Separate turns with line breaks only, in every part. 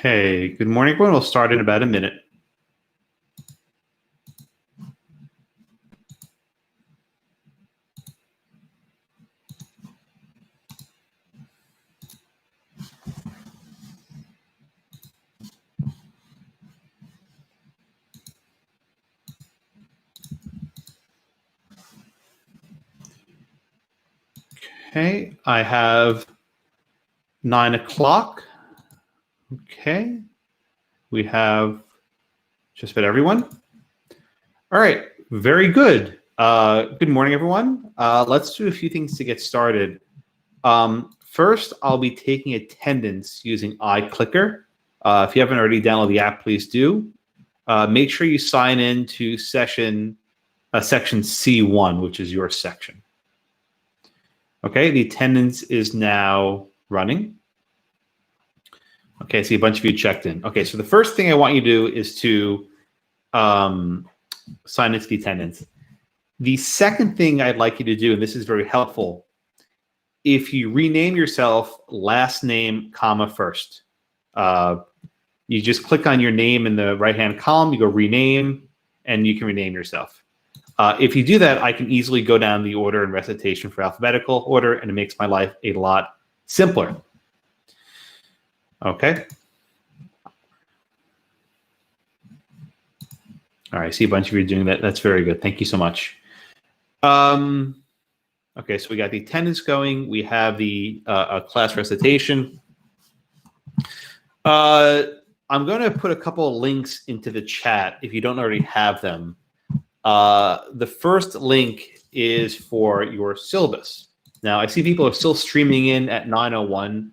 Hey, good morning, everyone. We'll start in about a minute. Okay, I have 9 o'clock. Okay, we have just about everyone. All right, very good. Good morning, everyone. Let's do a few things to get started. First, I'll be taking attendance using iClicker. If you haven't already downloaded the app, please do. Make sure you sign in to section C1, which is your section. Okay, the attendance is now running. Okay, I see a bunch of you checked in. Okay, so the first thing I want you to do is to sign into the attendance. The second thing I'd like you to do, and this is very helpful, if you rename yourself last name, comma, first. You just click on your name in the right-hand column, you go rename, and you can rename yourself. If you do that, I can easily go down the order and recitation for alphabetical order, and it makes my life a lot simpler. Okay. All right, I see a bunch of you doing that. That's very good. Thank you so much. Okay, so we got the attendance going. We have the class recitation. I'm going to put a couple of links into the chat if you don't already have them. The first link is for your syllabus. Now, I see people are still streaming in at 9:01.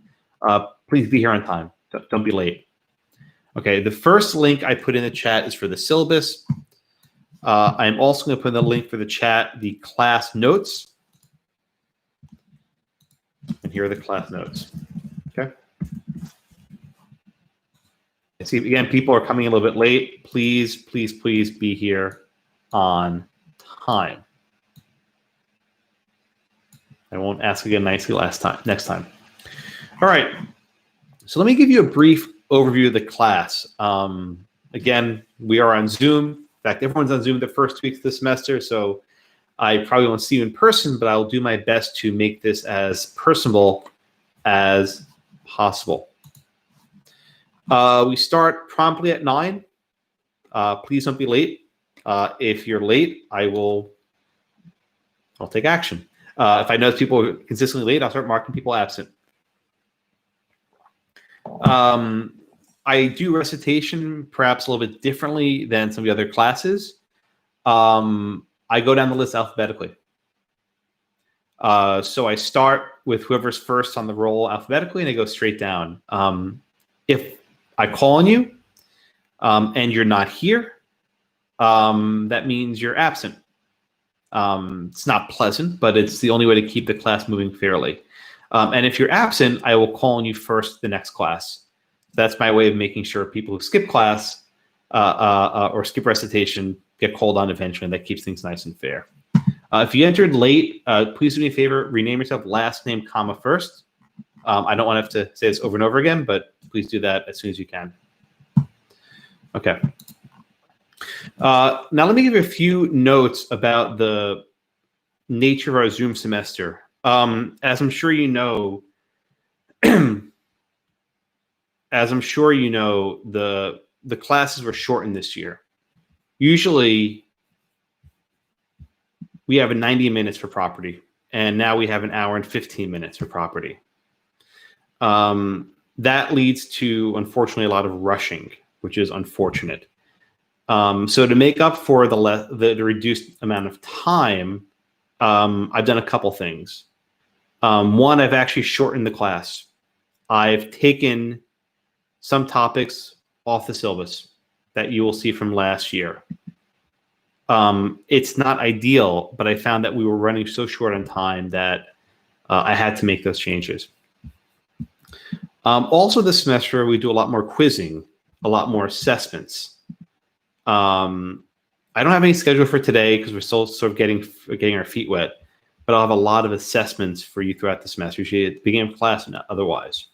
Please be here on time. Don't be late. Okay, the first link I put in the chat is for the syllabus. I'm also going to put in the link for the chat, the class notes. And here are the class notes. Okay. I see, again, people are coming a little bit late. Please, please, please be here on time. I won't ask again nicely next time. All right. So let me give you a brief overview of the class. Again, we are on Zoom. In fact, everyone's on Zoom the first week of the semester, so I probably won't see you in person, but I'll do my best to make this as personable as possible. We start promptly at 9. Please don't be late. If you're late, I'll take action. If I notice people are consistently late, I'll start marking people absent. I do recitation perhaps a little bit differently than some of the other classes. I go down the list alphabetically. So I start with whoever's first on the roll alphabetically, and I go straight down. If I call on you and you're not here, that means you're absent. It's not pleasant, but it's the only way to keep the class moving fairly. And if you're absent, I will call on you first the next class. That's my way of making sure people who skip class or skip recitation get called on eventually, and that keeps things nice and fair. If you entered late, please do me a favor, rename yourself last name, comma, first. I don't want to have to say this over and over again, but please do that as soon as you can. Okay. Now let me give you a few notes about the nature of our Zoom semester. As I'm sure you know, the classes were shortened this year. Usually, we have 90 minutes for property, and now we have 1 hour and 15 minutes for property. That leads to, unfortunately, a lot of rushing, which is unfortunate. So to make up for the reduced amount of time, I've done a couple things. One, I've actually shortened the class. I've taken some topics off the syllabus that you will see from last year. It's not ideal, but I found that we were running so short on time that I had to make those changes. Also this semester, we do a lot more quizzing, a lot more assessments. I don't have any schedule for today because we're still sort of getting our feet wet, but I'll have a lot of assessments for you throughout the semester, usually at the beginning of class and otherwise.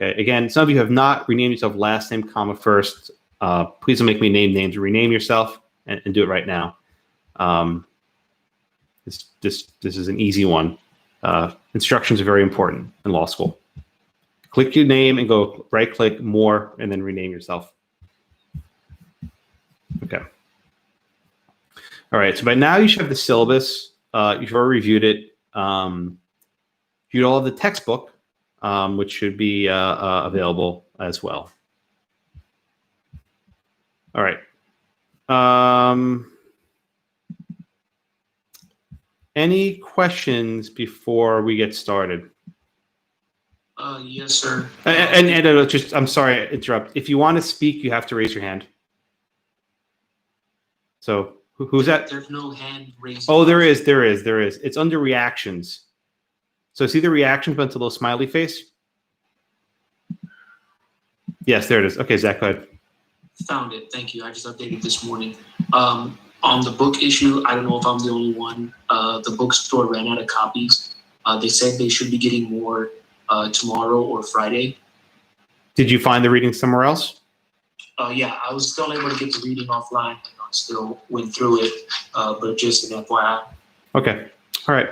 Okay. Again, some of you have not renamed yourself last name, comma first. Please don't make me name names. Rename yourself and do it right now. This is an easy one. Instructions are very important in law school. Click your name and go right-click more, and then rename yourself. Okay. All right. So by now you should have the syllabus. You've already reviewed it. You all have the textbook, which should be available as well. All right. Any questions before we get started?
Yes, sir.
And just, I'm sorry to interrupt. If you want to speak, you have to raise your hand. So who's that?
There's no hand raised.
Oh, there is. It's under reactions. So see the reactions button to the little smiley face? Yes, there it is. Okay, Zach, go ahead.
Found it. Thank you. I just updated this morning. On the book issue, I don't know if I'm the only one. The bookstore ran out of copies. They said they should be getting more tomorrow or Friday.
Did you find the reading somewhere else?
Yeah, I was still able to get the reading offline. I still went through it, but just an FYI.
Okay. All right.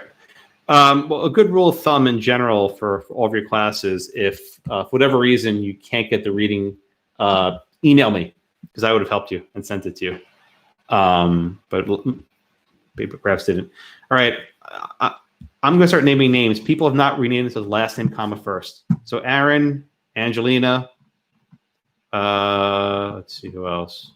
Well, a good rule of thumb in general for all of your classes, if for whatever reason you can't get the reading, email me, because I would have helped you and sent it to you. But perhaps didn't. All right. I'm going to start naming names. People have not renamed this as last name, comma first. So Aaron, Angelina. Let's see who else.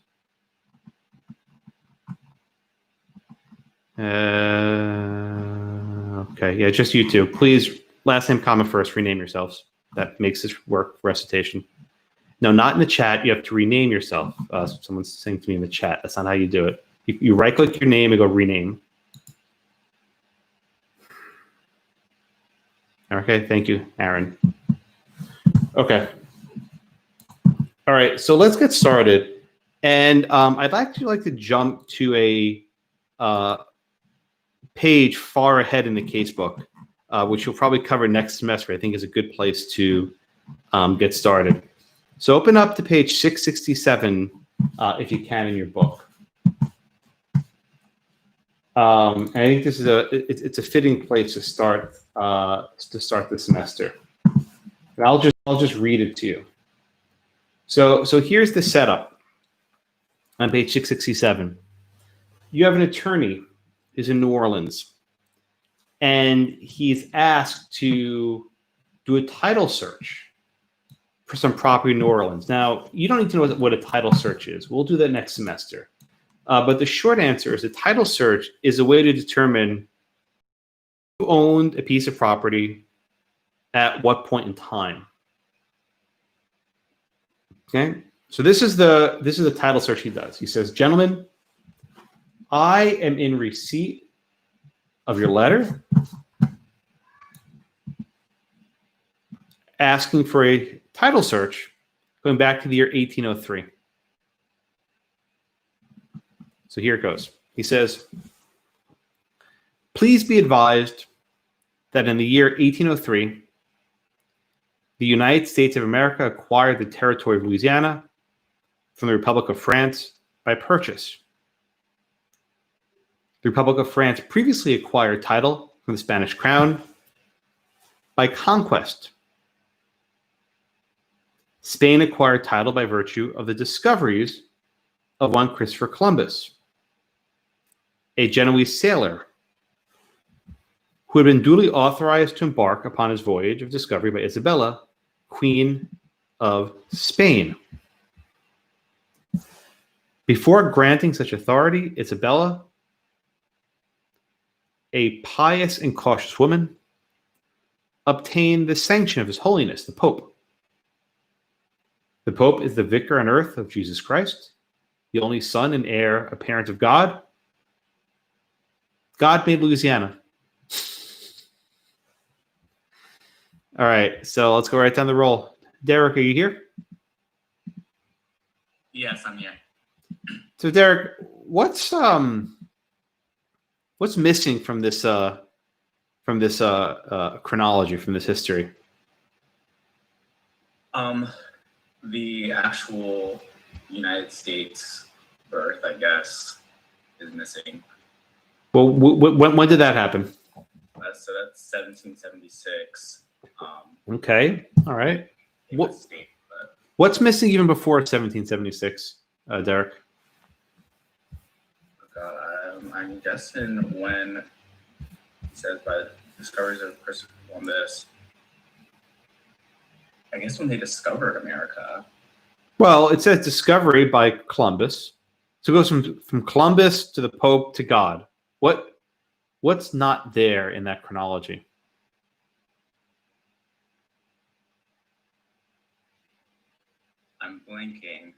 Okay, yeah, just you two. Please, last name, comma first. Rename yourselves. That makes this work for recitation. No, not in the chat. You have to rename yourself. Someone's saying to me in the chat. That's not how you do it. You right-click your name and go rename. Okay, thank you, Aaron. Okay. All right, so let's get started. And I'd actually like to jump to a page far ahead in the casebook, which you'll probably cover next semester. I think is a good place to get started. So open up to page 667 if you can in your book. I think this is it's a fitting place to start the semester. And I'll just read it to you. So here's the setup on page 667. You have an attorney who's in New Orleans, and he's asked to do a title search for some property in New Orleans. Now, you don't need to know what a title search is. We'll do that next semester. But the short answer is a title search is a way to determine who owned a piece of property at what point in time. Okay, so this is the title search he does. He says, "Gentlemen, I am in receipt of your letter asking for a title search going back to the year 1803. So here it goes. He says, "Please be advised that in the year 1803, the United States of America acquired the territory of Louisiana from the Republic of France by purchase. The Republic of France previously acquired title from the Spanish crown by conquest. Spain acquired title by virtue of the discoveries of one Christopher Columbus, a Genoese sailor who had been duly authorized to embark upon his voyage of discovery by Isabella, Queen of Spain. Before granting such authority, Isabella, a pious and cautious woman, obtained the sanction of His Holiness, the Pope. The Pope is the vicar on earth of Jesus Christ, the only son and heir apparent of God. God made Louisiana." All right, so let's go right down the roll. Derek, are you here?
Yes, I'm here.
So Derek, what's missing from this chronology, from this history?
The actual United States birth, I guess, is missing.
Well, when did that happen?
So that's 1776.
Okay, all right. What,
State, but
what's missing even before 1776, Derek?
I'm guessing when it says by the discoveries of Christopher Columbus. I guess when they discovered America.
Well, it says discovery by Columbus. So it goes from Columbus to the Pope to God. What's not there in that chronology?
I'm blanking.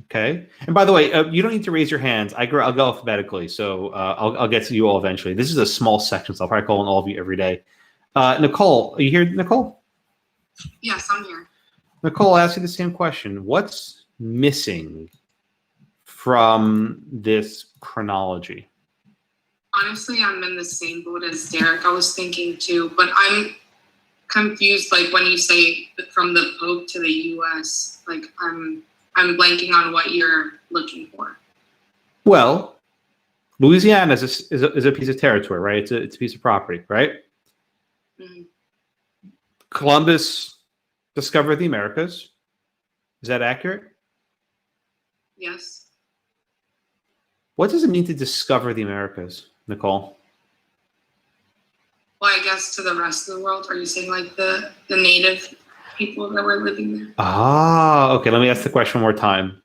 Okay. And by the way, you don't need to raise your hands. I'll go alphabetically, so I'll get to you all eventually. This is a small section, so I'll probably call on all of you every day. Nicole, are you here, Nicole?
Yes, I'm here.
Nicole, I'll ask you the same question. What's missing from this chronology?
Honestly, I'm in the same boat as Derek. I was thinking too, but I'm confused. Like when you say from the Pope to the U.S., like I'm blanking on what you're looking for.
Well, Louisiana is a piece of territory, right? It's a piece of property, right?
Mm-hmm.
Columbus discovered the Americas. Is that accurate?
Yes.
What does it mean to discover the Americas, Nicole?
Well, I guess to the rest of the world. Are you saying like the native people that were living there?
Ah, okay. Let me ask the question one more time.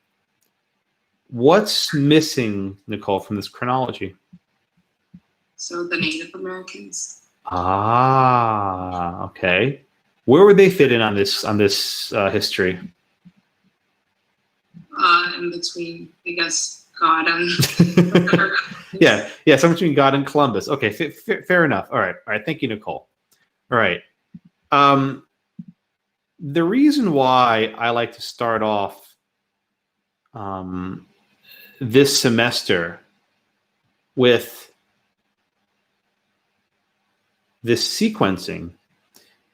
What's missing, Nicole, from this chronology?
So the Native Americans.
Ah, okay. Where would they fit in on this history?
In between, I guess, God and
yeah, somewhere between God and Columbus. Okay, fair enough. All right. Thank you, Nicole. All right. The reason why I like to start off this semester with this sequencing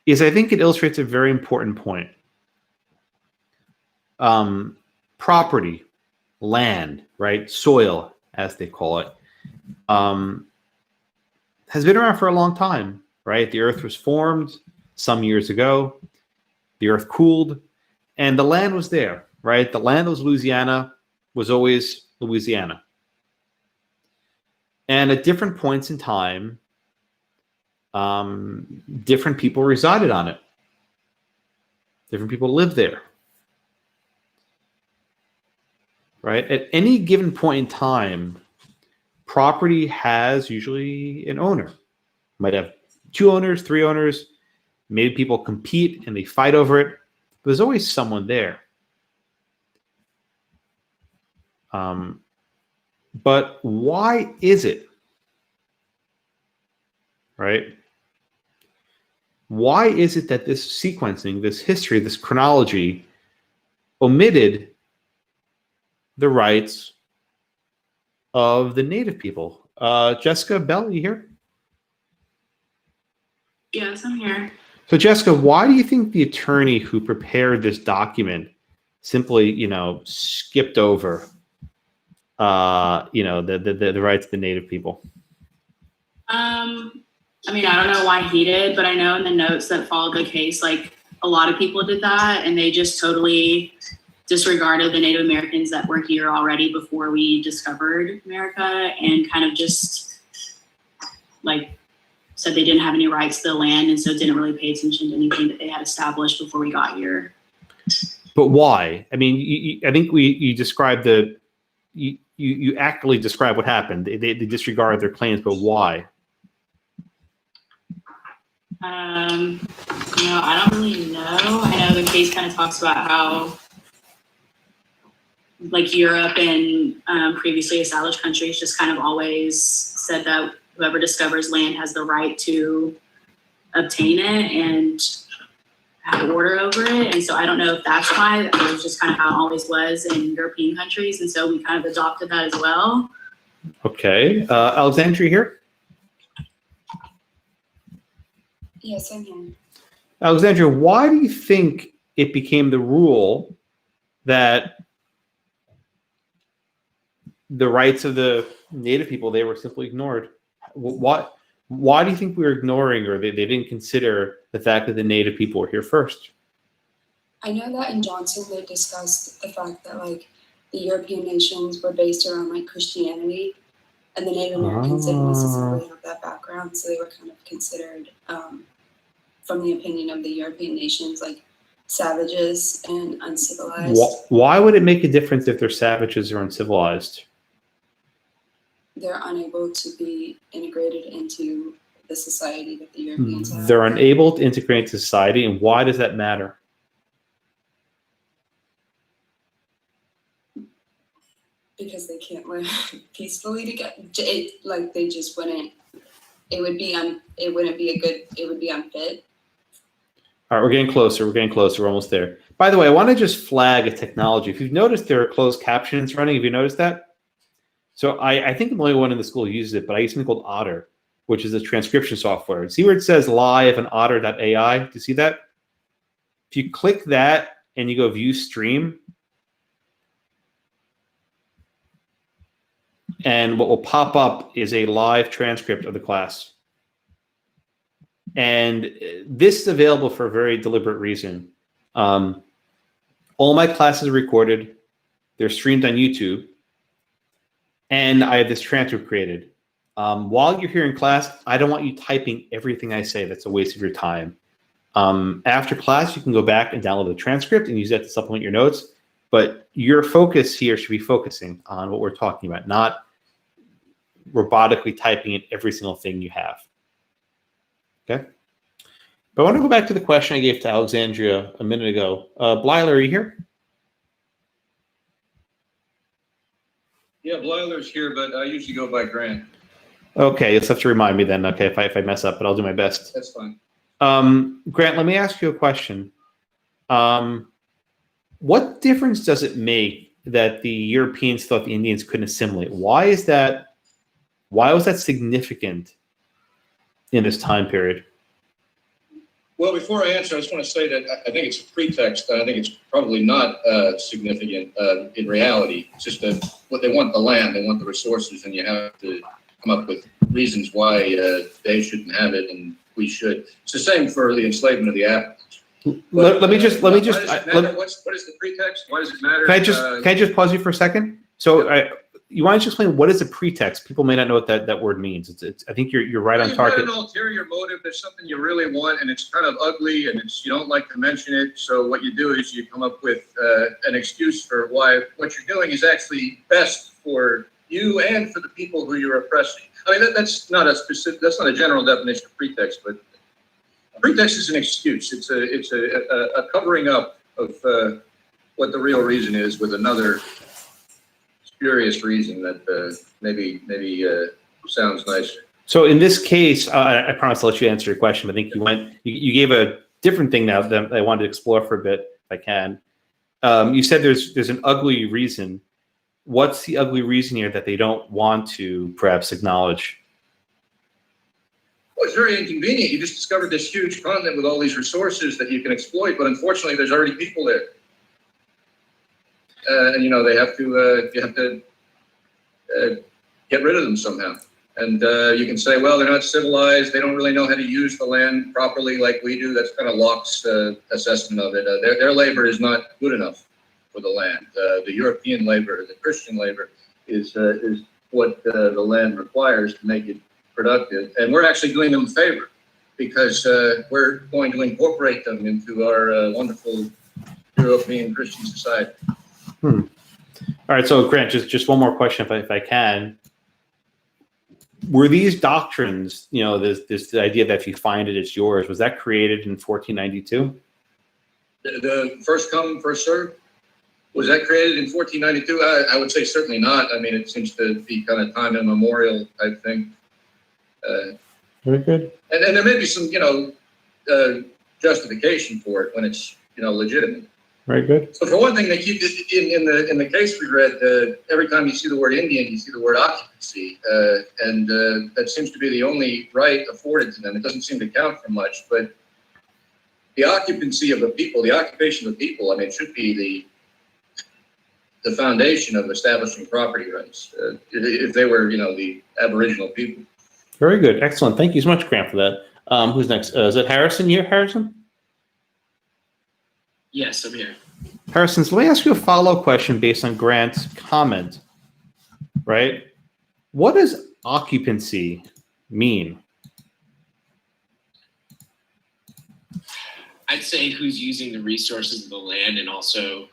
is I think it illustrates a very important point. Property, land, right? Soil, as they call it, has been around for a long time, right? The earth was formed some years ago. The earth cooled, and the land was there, right? The land that was Louisiana was always Louisiana. And at different points in time, different people resided on it. Different people lived there. Right? At any given point in time, property has usually an owner. Might have 2 owners, 3 owners. Maybe people compete and they fight over it. But there's always someone there. But why is it? Right? Why is it that this sequencing, this history, this chronology omitted the rights of the native people? Jessica Bell, you here?
Yes, I'm here.
So Jessica, why do you think the attorney who prepared this document simply, skipped over, the rights of the native people?
I mean, I don't know why he did, but I know in the notes that followed the case, like a lot of people did that, and they just totally disregarded the Native Americans that were here already before we discovered America, and kind of just like said they didn't have any rights to the land, and so didn't really pay attention to anything that they had established before we got here.
But why? I mean, I think you described you accurately described what happened. They disregarded their claims, but why?
I don't really know. I know the case kind of talks about how like Europe and previously established countries just kind of always said that whoever discovers land has the right to obtain it and have order over it. And so I don't know if that's why. It was just kind of how it always was in European countries. And so we kind of adopted that as well.
Okay. Alexandria here?
Yes, I'm here.
Alexandria, why do you think it became the rule that the rights of the native people, they were simply ignored. Why do you think we were ignoring, or they didn't consider the fact that the native people were here first?
I know that in Johnson they discussed the fact that like the European nations were based around like Christianity, and the Native Americans didn't necessarily have that background, so they were kind of considered, from the opinion of the European nations, like savages and uncivilized.
Why would it make a difference if they're savages or uncivilized?
They're unable to be integrated into the society that the Europeans have.
They're unable to integrate into society, and why does that matter?
Because they can't live peacefully together. Like they just wouldn't. It would be unfit.
All right, we're getting closer. We're almost there. By the way, I want to just flag a technology. If you've noticed, there are closed captions running. Have you noticed that? So I think I'm the only one in the school who uses it, but I use something called Otter, which is a transcription software. See where it says live and otter.ai? Do you see that? If you click that and you go view stream, and what will pop up is a live transcript of the class. And this is available for a very deliberate reason. All my classes are recorded. They're streamed on YouTube. And I have this transcript created. While you're here in class, I don't want you typing everything I say. That's a waste of your time. After class, you can go back and download the transcript and use that to supplement your notes. But your focus here should be focusing on what we're talking about, not robotically typing in every single thing you have. Okay? But I want to go back to the question I gave to Alexandria a minute ago. Blyler, are you here?
Yeah, Blyler's here, but I usually go by Grant.
Okay, you'll have to remind me then, okay, if I mess up, but I'll do my best.
That's fine.
Grant, let me ask you a question. What difference does it make that the Europeans thought the Indians couldn't assimilate? Why was that significant in this time period?
Well, before I answer, I just want to say that I think it's a pretext. I think it's probably not significant in reality. It's just that what they want the land, they want the resources, and you have to come up with reasons why they shouldn't have it and we should. It's the same for the enslavement of the Africans.
Let me just.
What is the pretext? Why does it matter?
Can I just pause you for a second? So you want to just explain what is a pretext? People may not know what that word means. It's I think you're right on target.
You've got an ulterior motive. There's something you really want, and it's kind of ugly, and you don't like to mention it. So what you do is you come up with an excuse for why what you're doing is actually best for you and for the people who you're oppressing. I mean, that's not a general definition of pretext, but pretext is an excuse. It's a covering up of what the real reason is with another spurious reason that maybe sounds nicer.
So in this case, I promise I'll let you answer your question, but I think you gave a different thing now that I wanted to explore for a bit, if I can. You said there's an ugly reason. What's the ugly reason here that they don't want to perhaps acknowledge?
Well, it's very inconvenient. You just discovered this huge continent with all these resources that you can exploit, but unfortunately, there's already people there, and you have to get rid of them somehow. And you can say, well, they're not civilized. They don't really know how to use the land properly like we do. That's kind of Locke's assessment of it. Their labor is not good enough for the land. The European labor, the Christian labor, is what the land requires to make it productive. And we're actually doing them a favor because we're going to incorporate them into our wonderful European Christian society.
All right, so Grant, just one more question, if I can. Were these doctrines, this idea that if you find it, it's yours, was that created in 1492?
The first come, first served? Was that created in 1492? I would say certainly not. I mean, it seems to be kind of time immemorial type thing.
Very good.
And there may be some, justification for it when it's, legitimate.
Very good.
So for one thing, they keep in the case we read, every time you see the word Indian, you see the word occupancy, and that seems to be the only right afforded to them. It doesn't seem to count for much, but the occupancy of the people, the occupation of the people, I mean, it should be the foundation of establishing property rights, if they were, the Aboriginal people.
Very good. Excellent. Thank you so much, Grant, for that. Who's next? Is it Harrison here, Harrison?
Yes, I'm here.
Harrison, so let me ask you a follow-up question based on Grant's comment, right? What does occupancy mean?
I'd say who's using the resources of the land and also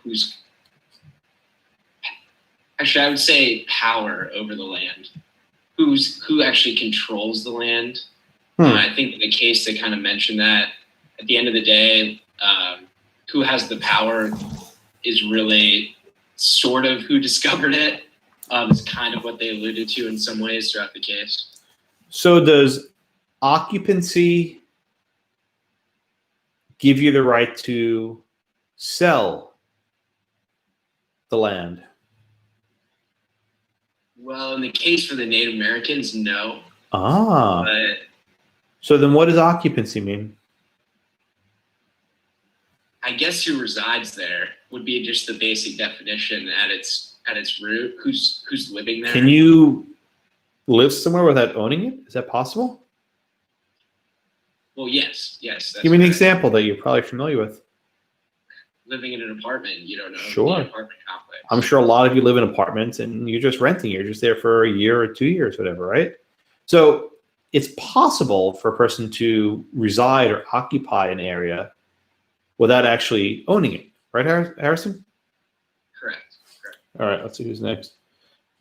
actually, I would say power over the land. Who actually controls the land? I think in the case they kind of mentioned that at the end of the day, who has the power is really sort of who discovered it. Is kind of what they alluded to in some ways throughout the case.
So does occupancy give you the right to sell the land?
Well, in the case for the Native Americans, no.
Ah.
But
So then what does occupancy mean?
I guess who resides there would be just the basic definition at its root. Who's living there?
Can you live somewhere without owning it? Is that possible?
Well, yes. That's
Give me an
correct.
example that you're probably familiar with.
Living in an apartment, you don't know
Sure.
the apartment complex.
I'm sure a lot of you live in apartments and you're just renting. You're just there for a year or 2 years, whatever, right? So it's possible for a person to reside or occupy an area without actually owning it, right, Harrison?
Correct.
All right, let's see who's next.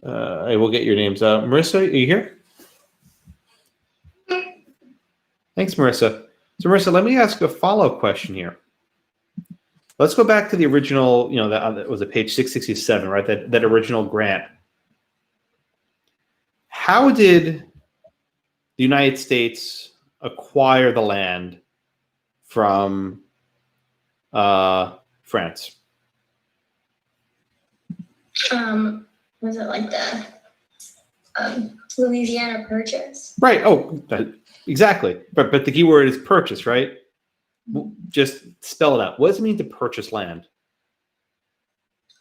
I will get your names. Marissa, are you here? Thanks, Marissa. So, Marissa, let me ask a follow-up question here. Let's go back to the original, that was at page 667, right? That original grant. How did the United States acquire the land from France?
Was it like the Louisiana Purchase?
Right. Oh, exactly. But the key word is purchase, right? Just spell it out. What does it mean to purchase land?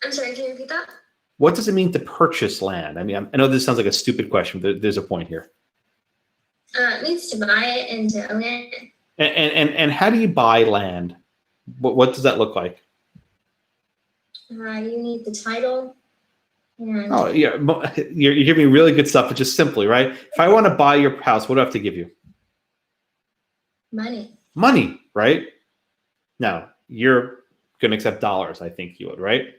I'm sorry, can you repeat that?
What does it mean to purchase land? I mean, I know this sounds like a stupid question, but there's a point here.
It means to buy it and to own it.
And how do you buy land? What does that look like?
You need the title. And
Oh, yeah, you're giving me really good stuff, but just simply, right? If I want to buy your house, what do I have to give you?
money.
Money, right? Now, you're going to accept dollars, I think you would, right?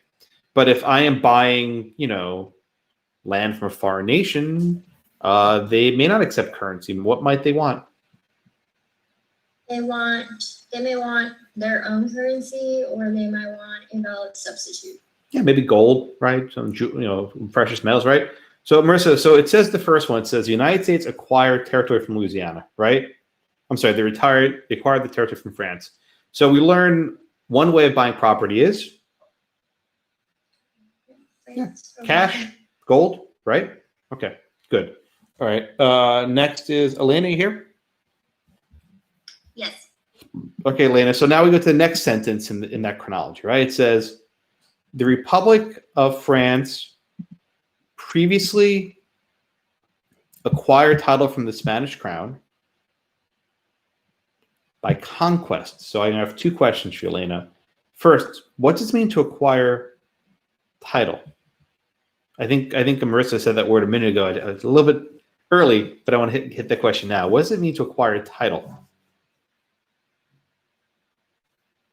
But if I am buying, land from a foreign nation, they may not accept currency. What might they want?
They may want their own currency, or they might want a valid substitute.
Yeah, maybe gold, right? Some, precious metals, right? So, Marissa, so it says the first one, it says the United States acquired territory from Louisiana, right? I'm sorry, they acquired the territory from France. So we learn one way of buying property is cash, gold, right? Okay, good. All right. Next is Elena, you here?
Yes.
Okay, Elena. So now we go to the next sentence in that chronology, right? It says the Republic of France previously acquired title from the Spanish crown by conquest. So I have two questions for you, Elena. First, what does it mean to acquire title? I think Marissa said that word a minute ago. It's a little bit early, but I want to hit that question now. What does it mean to acquire title?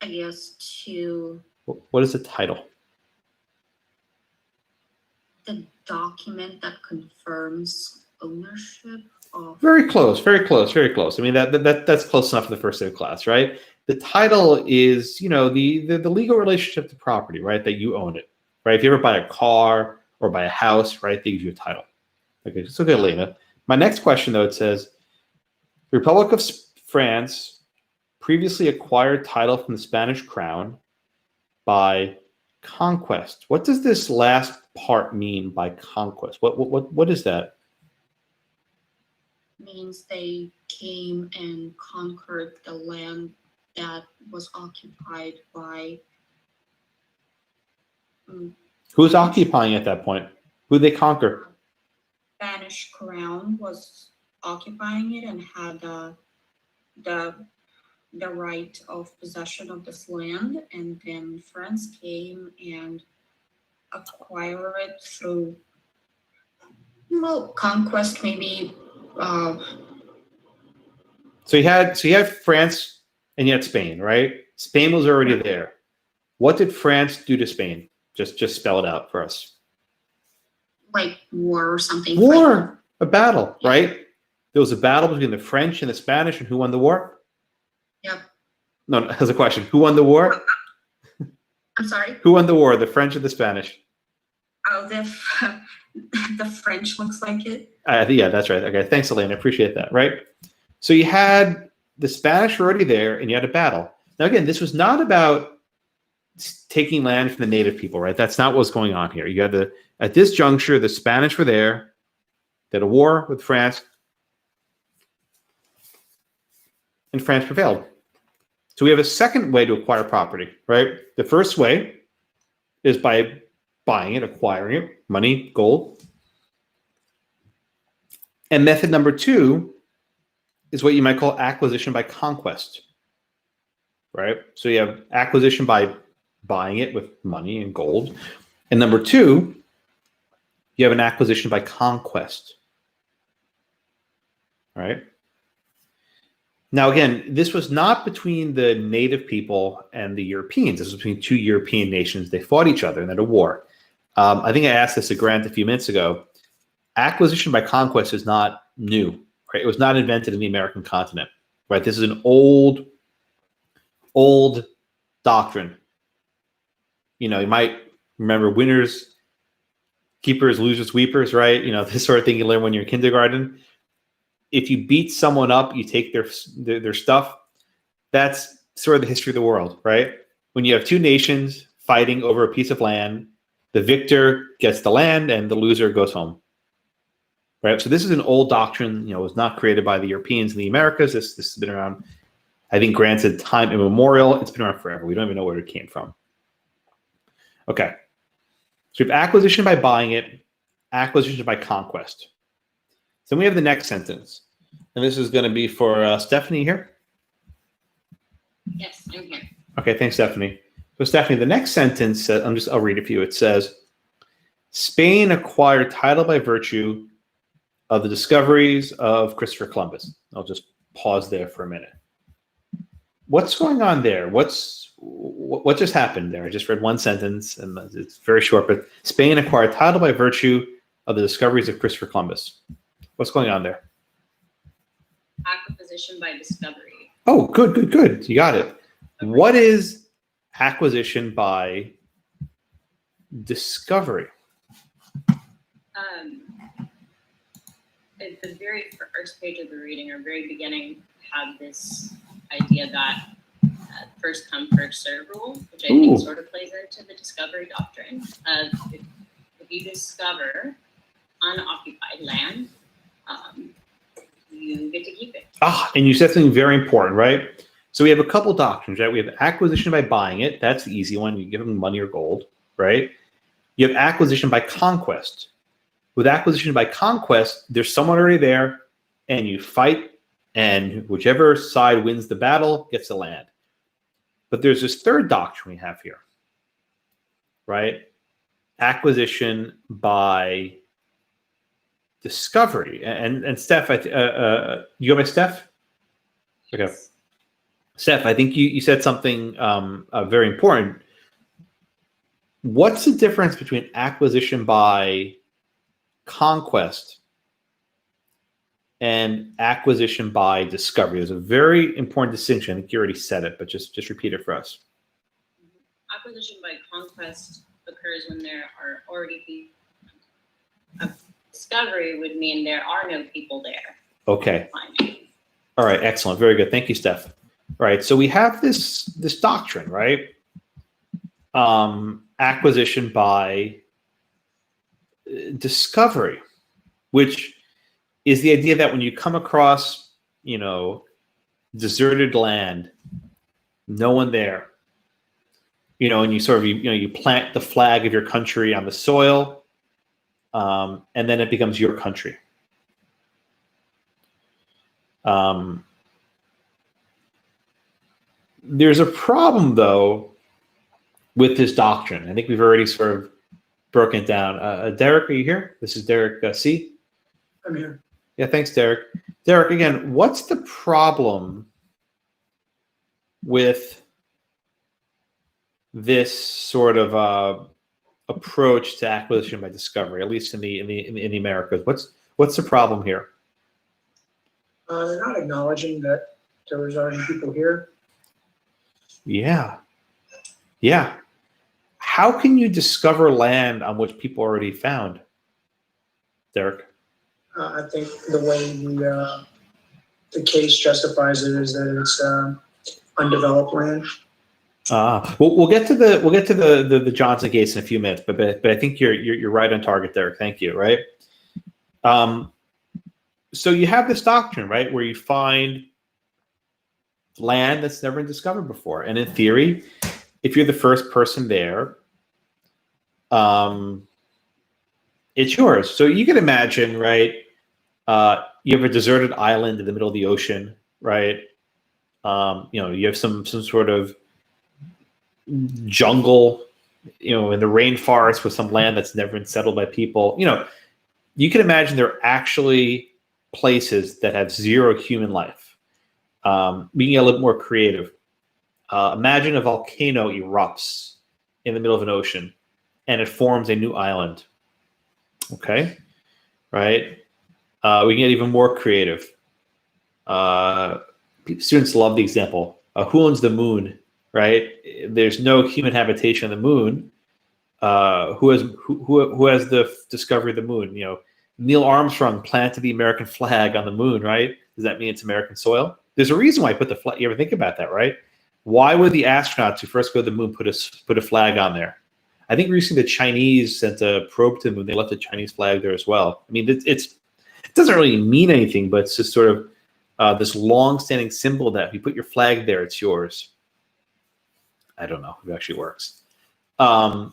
I guess to
What is a title?
the document that confirms ownership of.
Very close, very close, very close. I mean, that's close enough for the first day of class, right? The title is, the legal relationship to property, right? That you own it, right? If you ever buy a car or buy a house, right, they give you a title. Okay, so good, Elena. My next question, though, it says, the Republic of France previously acquired title from the Spanish crown by conquest. What does this last part mean by conquest? What is that?
Means they came and conquered the land
that was occupied by
Who's occupying at that point? Who they conquer?
Spanish crown was occupying it and had the right of possession of this land, and then France came and acquired it through conquest, maybe.
So you had France and you had Spain, right? Spain was already there. What did France do to Spain? Just spell it out for us.
Like war or something.
War, a battle, right? There was a battle between the French and the Spanish, and who won the war?
Yep.
No, that's a question. Who won the war?
I'm sorry.
Who won the war? The French or the Spanish?
Oh, the French looks like it.
Yeah, that's right. Okay, thanks, Elaine. I appreciate that. Right. So you had the Spanish already there, and you had a battle. Now, again, this was not about taking land from the native people, right? That's not what's going on here. You had at this juncture, the Spanish were there. They had a war with France, and France prevailed. So we have a second way to acquire property, right? The first way is by buying it, acquiring it, money, gold. And method number two is what you might call acquisition by conquest, right? So you have acquisition by buying it with money and gold. And number two, you have an acquisition by conquest, right? Now, again, this was not between the native people and the Europeans. This was between two European nations. They fought each other and had a war. I think I asked this to Grant a few minutes ago. Acquisition by conquest is not new, right? It was not invented in the American continent, right? This is an old doctrine. You know, you might remember winners, keepers, losers, weepers, right? You know, this sort of thing you learn when you're in kindergarten. If you beat someone up, you take their stuff. That's sort of the history of the world, right? When you have two nations fighting over a piece of land, the victor gets the land and the loser goes home, right? So this is an old doctrine. You know, it was not created by the Europeans in the Americas. This has been around, I think, granted time immemorial. It's been around forever. We don't even know where it came from. Okay. So we have acquisition by buying it, acquisition by conquest. Then we have the next sentence. And this is going to be for Stephanie here.
Yes, I'm here.
Okay, thanks, Stephanie. So Stephanie, the next sentence, I'll read it for you. It says, Spain acquired title by virtue of the discoveries of Christopher Columbus. I'll just pause there for a minute. What's going on there? What just happened there? I just read one sentence, and it's very short, but Spain acquired title by virtue of the discoveries of Christopher Columbus. What's going on there?
Acquisition by discovery.
Oh, good. You got it. Okay. What is acquisition by discovery?
At the very first page of the reading, or very beginning, have this idea that first come, first serve rule, which I think sort of plays into the discovery doctrine. If you discover unoccupied land, you get to keep it.
And you said something very important, right? So we have a couple doctrines, right? We have acquisition by buying it. That's the easy one. You give them money or gold, right? You have acquisition by conquest. With acquisition by conquest, there's someone already there, and you fight, and whichever side wins the battle gets the land. But there's this third doctrine we have here, right? Acquisition by discovery. And Steph, you go by Steph? Okay. Steph, I think you said something very important. What's the difference between acquisition by conquest and acquisition by discovery? There's a very important distinction. I think you already said it, but just repeat it for us.
Acquisition by conquest occurs when there are already people. Discovery would mean there are no people there.
Okay. All right. Excellent. Very good. Thank you, Steph. All right. So we have this doctrine, right? Acquisition by discovery, which is the idea that when you come across, deserted land, no one there. And you sort of you plant the flag of your country on the soil, and then it becomes your country. There's a problem, though, with this doctrine. I think we've already sort of broken it down. Derek, are you here? This is Derek C.
I'm here.
Yeah, thanks, Derek. Derek, again, what's the problem with this sort of approach to acquisition by discovery, at least in the Americas? What's the problem here?
They're not acknowledging that there was already people here.
Yeah. How can you discover land on which people already found, Derek?
I think the way the case justifies it is that it's undeveloped land.
We'll get to the Johnson case in a few minutes, but I think you're right on target, Derek. Thank you. Right. So you have this doctrine, right, where you find land that's never been discovered before, and in theory, if you're the first person there, it's yours. So you can imagine, right? You have a deserted island in the middle of the ocean, right? You have some sort of jungle, in the rainforest with some land that's never been settled by people. You can imagine there are actually places that have zero human life. We can get a little more creative. Imagine a volcano erupts in the middle of an ocean and it forms a new island. Okay, right? We can get even more creative. Students love the example. Who owns the moon, right? There's no human habitation on the moon. Who has the discovery of the moon? Neil Armstrong planted the American flag on the moon, right? Does that mean it's American soil? There's a reason why I put the flag. You ever think about that, right? Why would the astronauts who first go to the moon put a flag on there? I think recently the Chinese sent a probe to the moon. They left the Chinese flag there as well. I mean, it doesn't really mean anything, but it's just sort of this long-standing symbol that if you put your flag there, it's yours. I don't know if it actually works. But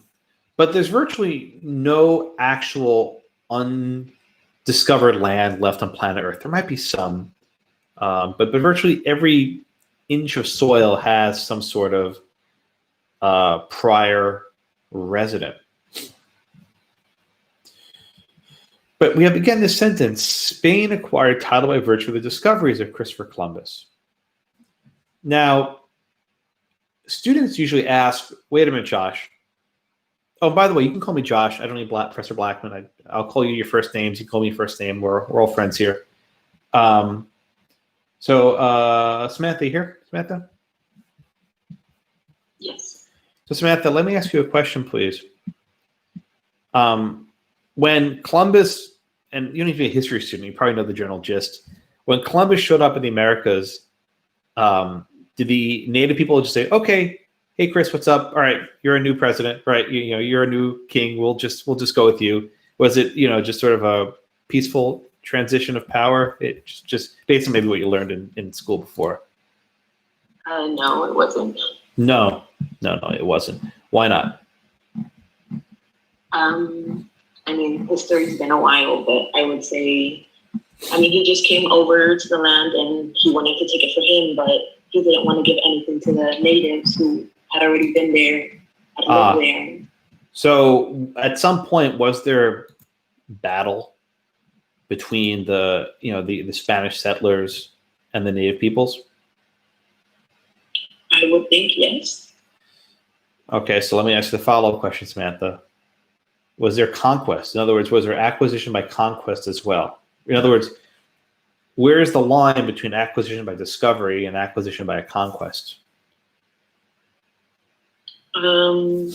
there's virtually no actual undiscovered land left on planet Earth. There might be some, but virtually every inch of soil has some sort of prior resident. But we have again this sentence: Spain acquired title by virtue of the discoveries of Christopher Columbus. Now, students usually ask, wait a minute, Josh. Oh, by the way, you can call me Josh. I don't need Professor Blackman. I'll call you your first names. You call me first name. We're all friends here. So Samantha, you here? Samantha?
Yes.
So Samantha, let me ask you a question, please. When Columbus, and you don't need to be a history student, you probably know the general gist. When Columbus showed up in the Americas, did the native people just say, okay, hey Chris, what's up? All right, you're a new president, right? You're a new king. We'll just go with you. Was it just sort of a peaceful transition of power? It just based on maybe what you learned in school before.
No, it wasn't.
No, it wasn't. Why not?
I mean, history's been a while, but I would say, he just came over to the land and he wanted to take it for him, but he didn't want to give anything to the natives who had already been there, had lived there.
So at some point, was there battle between the Spanish settlers and the native peoples?
I would think yes.
Okay, so let me ask you the follow-up question, Samantha. Was there conquest? In other words, was there acquisition by conquest as well? In other words, where is the line between acquisition by discovery and acquisition by a conquest?
I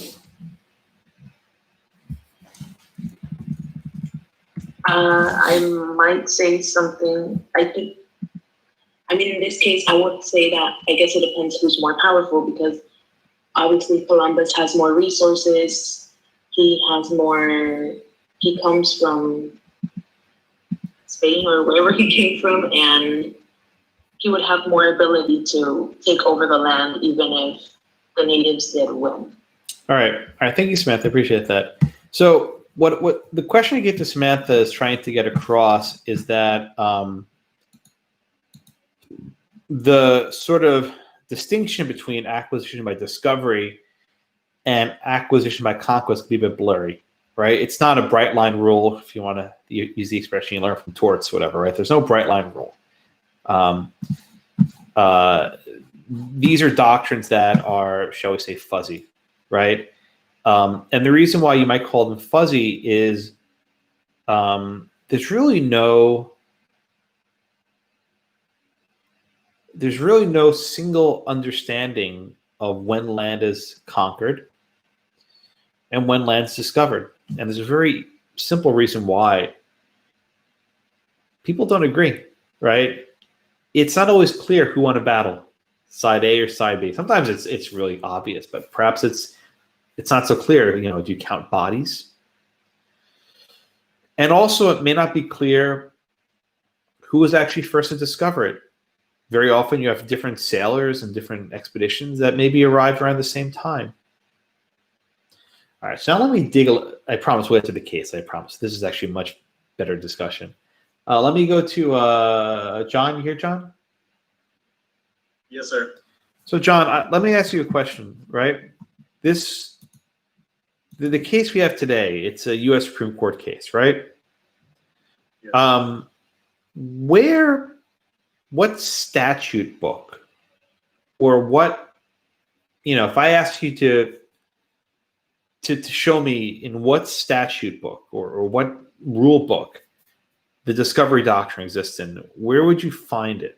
might say something. In this case, I would say that I guess it depends who's more powerful, because obviously Columbus has more resources. He comes from Spain or wherever he came from, and
he would have more ability to take over the land, even if the natives did win.
All right. Thank you, Samantha. I appreciate that. So what the question I get to Samantha is trying to get across is that the sort of distinction between acquisition by discovery and acquisition by conquest can be a bit blurry, right? It's not a bright line rule, if you want to use the expression you learn from torts, whatever, right? There's no bright line rule. These are doctrines that are, shall we say, fuzzy, right? And the reason why you might call them fuzzy is there's really no single understanding of when land is conquered and when land is discovered. And there's a very simple reason why people don't agree, right? It's not always clear who won a battle, side A or side B. Sometimes it's really obvious, but perhaps it's not so clear. You know, do you count bodies? And also, it may not be clear who was actually first to discover it. Very often, you have different sailors and different expeditions that maybe arrived around the same time. All right, so now let me dig. I promise we'll get to the case. I promise. This is actually a much better discussion. Let me go to John. You here, John?
Yes, sir.
So, John, let me ask you a question, right? The case we have today, it's a U.S. Supreme Court case, right?
Yes.
What statute book or what, if I ask you to show me in what statute book or what rule book the discovery doctrine exists in, where would you find it?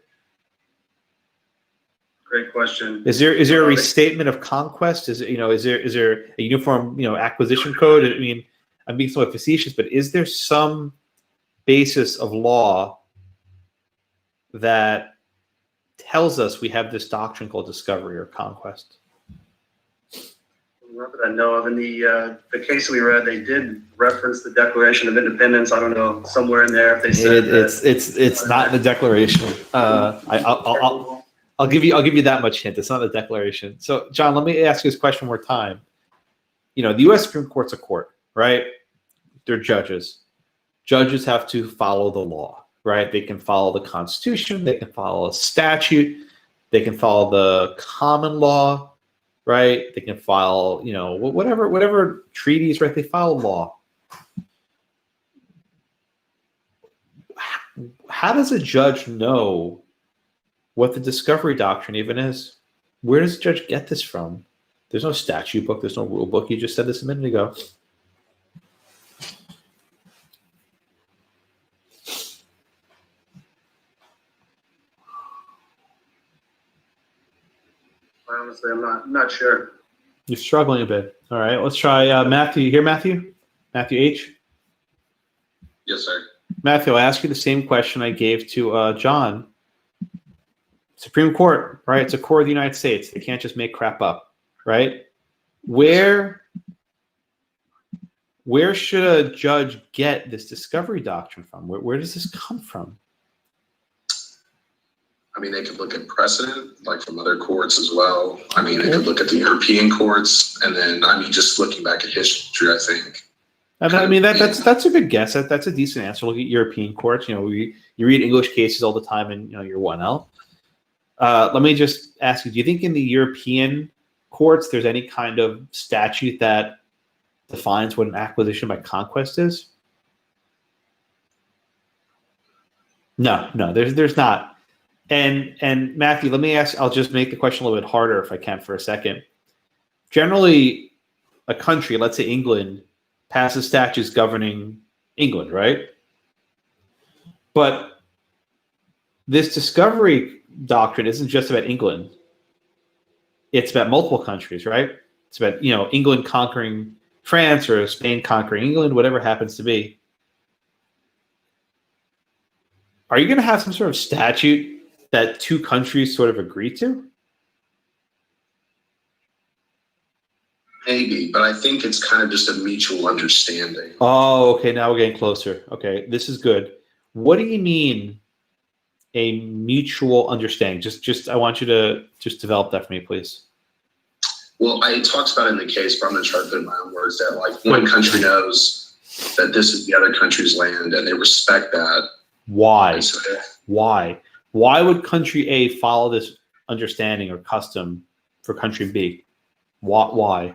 Great question.
Is there a restatement of Conquest? Is there a uniform acquisition code? I mean, I'm being somewhat facetious, but is there some basis of law that tells us we have this doctrine called discovery or conquest?
Not that I know of. In the case we read, they did reference the Declaration of Independence. I don't know, somewhere in there if they said
it's not in the Declaration. I'll give you that much hint. It's not the Declaration. So, John, let me ask you this question one more time. The U.S. Supreme Court's a court, right? They're judges. Judges have to follow the law, right? They can follow the Constitution. They can follow a statute. They can follow the common law, right? They can follow, whatever treaties, right? They follow law. How does a judge know what the discovery doctrine even is? Where does the judge get this from? There's no statute book. There's no rule book. You just said this a minute ago.
Honestly, I'm not sure.
You're struggling a bit. All right, let's try Matthew. You hear Matthew? Matthew H?
Yes, sir.
Matthew, I asked you the same question I gave to John. Supreme Court, right? It's a court of the United States. They can't just make crap up, right? Where should a judge get this discovery doctrine from? Where does this come from?
I mean, they could look at precedent, like from other courts as well. I mean, they could look at the European courts, and then, just looking back at history, I think.
That's a good guess. That's a decent answer. Look at European courts. You read English cases all the time, and you're 1L. Let me just ask you: do you think in the European courts there's any kind of statute that defines what an acquisition by conquest is? No, there's not. And Matthew, let me ask. I'll just make the question a little bit harder if I can for a second. Generally, a country, let's say England, passes statutes governing England, right? But this discovery doctrine isn't just about England. It's about multiple countries, right? It's about England conquering France or Spain conquering England, whatever it happens to be. Are you going to have some sort of statute that two countries sort of agree to?
Maybe, but I think it's kind of just a mutual understanding.
Oh, okay. Now we're getting closer. Okay, this is good. What do you mean a mutual understanding? Just I want you to just develop that for me, please.
Well, it talks about it in the case, but I'm going to try to put it in my own words that like one country knows that this is the other country's land and they respect that.
Why?
And so
Why? Why would country A follow this understanding or custom for country B? Why?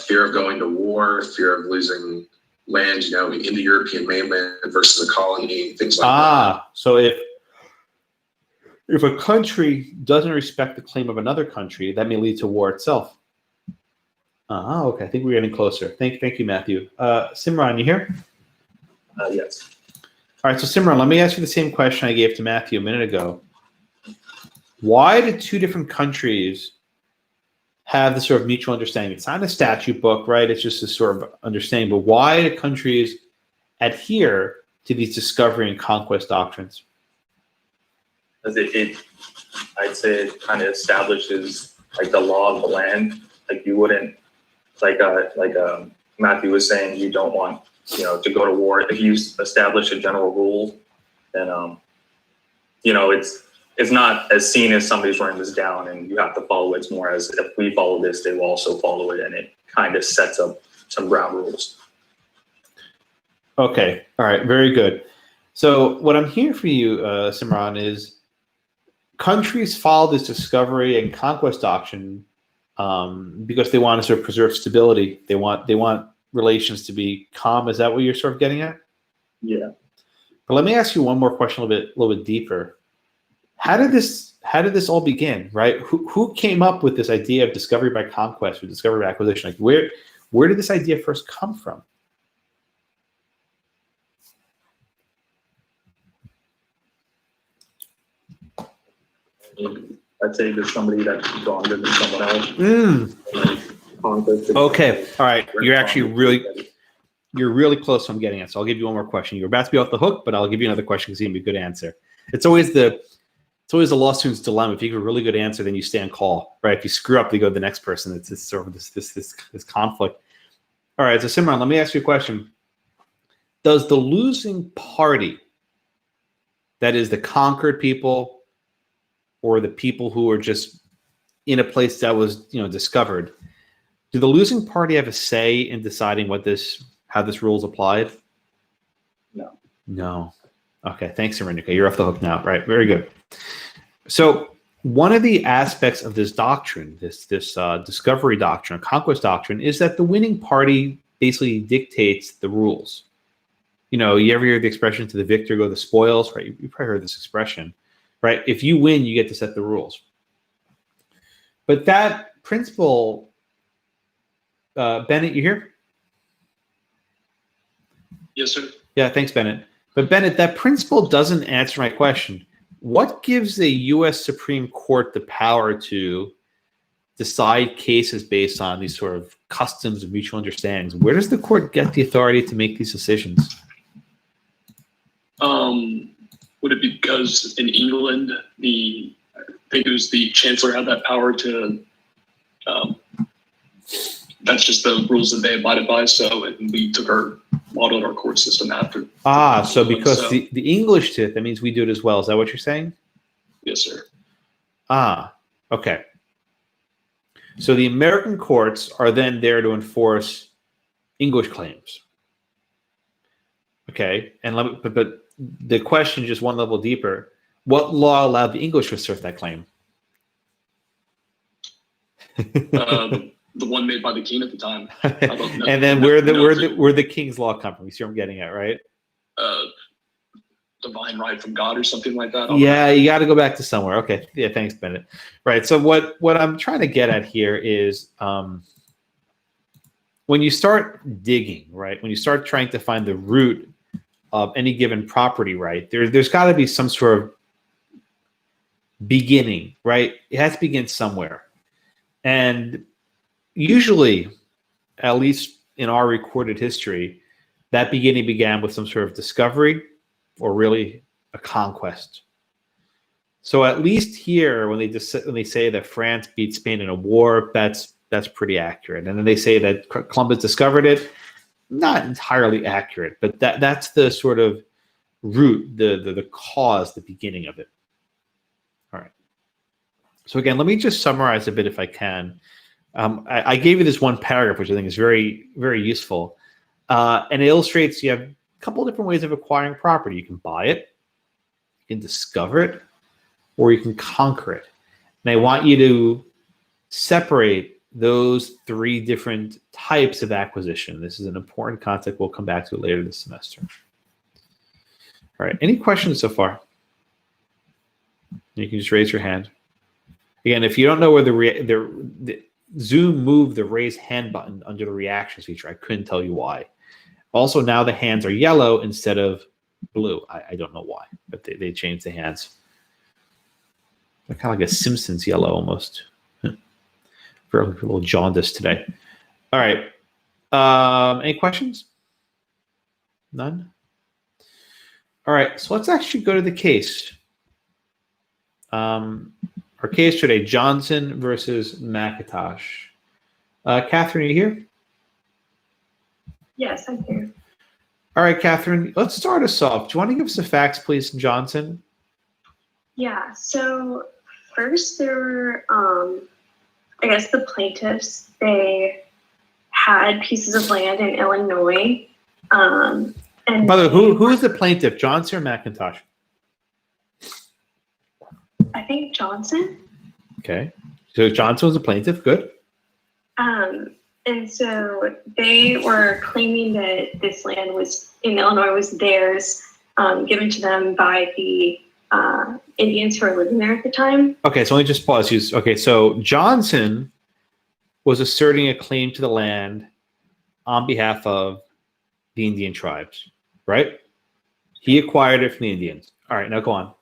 Fear of going to war, fear of losing land, in the European mainland versus a colony, things like that.
So if a country doesn't respect the claim of another country, that may lead to war itself. Okay. I think we're getting closer. Thank you, Matthew. Simran, you here?
Yes.
All right. So Simran, let me ask you the same question I gave to Matthew a minute ago. Why did two different countries have this sort of mutual understanding? It's not a statute book, right? It's just a sort of understanding. But why do countries adhere to these discovery and conquest doctrines?
As I'd say it kind of establishes like the law of the land. Like you wouldn't, like Matthew was saying, you don't want, to go to war. If you establish a general rule, then, it's not as seen as somebody's running this down and you have to follow it. It's more as if we follow this, they will also follow it. And it kind of sets up some ground rules.
Okay. All right. Very good. So what I'm hearing for you, Simran, is countries follow this discovery and conquest doctrine because they want to sort of preserve stability. They want relations to be calm. Is that what you're sort of getting at?
Yeah.
But let me ask you one more question, a little bit deeper. How did this all begin? Right? Who came up with this idea of discovery by conquest or discovery by acquisition? Like where did this idea first come from?
I'd say there's somebody that's stronger than someone else.
Okay. All right. You're really close to what I'm getting at. So I'll give you one more question. You're about to be off the hook, but I'll give you another question because it's gonna be a good answer. It's always the law student's dilemma. If you give a really good answer, then you stay on call, right? If you screw up, they go to the next person. It's sort of this conflict. All right. So Simran, let me ask you a question. Does the losing party, that is the conquered people, or the people who are just in a place that was, discovered, do the losing party have a say in deciding how this rule is applied? No. Okay, thanks, Serenica. You're off the hook now. Right, very good. So one of the aspects of this doctrine, this discovery doctrine, conquest doctrine, is that the winning party basically dictates the rules. You ever hear the expression "to the victor go the spoils"? Right? You probably heard this expression. Right? If you win, you get to set the rules. But that principle, Bennett, you here?
Yes, sir.
Yeah, thanks, Bennett. But Bennett, that principle doesn't answer my question. What gives the U.S. Supreme Court the power to decide cases based on these sort of customs of mutual understandings? Where does the court get the authority to make these decisions?
Would it be because in England, I think it was the chancellor had that power to, that's just the rules that they abided by. So and we modeled our court system after.
So because the English did it, that means we do it as well. Is that what you're saying?
Yes, sir.
Okay. So the American courts are then there to enforce English claims. Okay. But the question, just one level deeper, what law allowed the English to assert that claim?
The one made by the king at the time.
And then where the king's law come from? You see what I'm getting at, right?
Divine right from God or something like that.
Yeah, you got to go back to somewhere. Okay. Yeah, thanks, Bennett. Right. So what I'm trying to get at here is when you start digging, right, when you start trying to find the root of any given property right, there's got to be some sort of beginning, right? It has to begin somewhere. And usually, at least in our recorded history, that beginning began with some sort of discovery or really a conquest. So at least here, when they say that France beat Spain in a war, that's pretty accurate. And then they say that Columbus discovered it. Not entirely accurate, but that's the sort of root, the cause, the beginning of it. All right. So again, let me just summarize a bit if I can. I gave you this one paragraph, which I think is very, very useful. And it illustrates you have a couple different ways of acquiring property. You can buy it, you can discover it, or you can conquer it. And I want you to separate those three different types of acquisition. This is an important concept. We'll come back to it later this semester. All right. Any questions so far? You can just raise your hand. Again, if you don't know where the Zoom moved the raise hand button under the reactions feature, I couldn't tell you why. Also, now the hands are yellow instead of blue. I don't know why, but they changed the hands. They're kind of like a Simpsons yellow almost. Very a little jaundiced today. All right. Any questions? None? All right. So let's actually go to the case. Our case today, Johnson versus McIntosh. Catherine, are you here?
Yes, I'm here.
All right, Catherine, let's start us off. Do you want to give us the facts, please, Johnson?
Yeah, so first there were, I guess the plaintiffs, they had pieces of land in Illinois. And
by the way, who is the plaintiff, Johnson or McIntosh?
I think Johnson.
Okay, so Johnson was a plaintiff. Good.
And so they were claiming that this land was in Illinois was theirs, given to them by the Indians who were living there at the time.
Okay, so let me just pause you. Okay, so Johnson was asserting a claim to the land on behalf of the Indian tribes, right? He acquired it from the Indians. All right, now go on.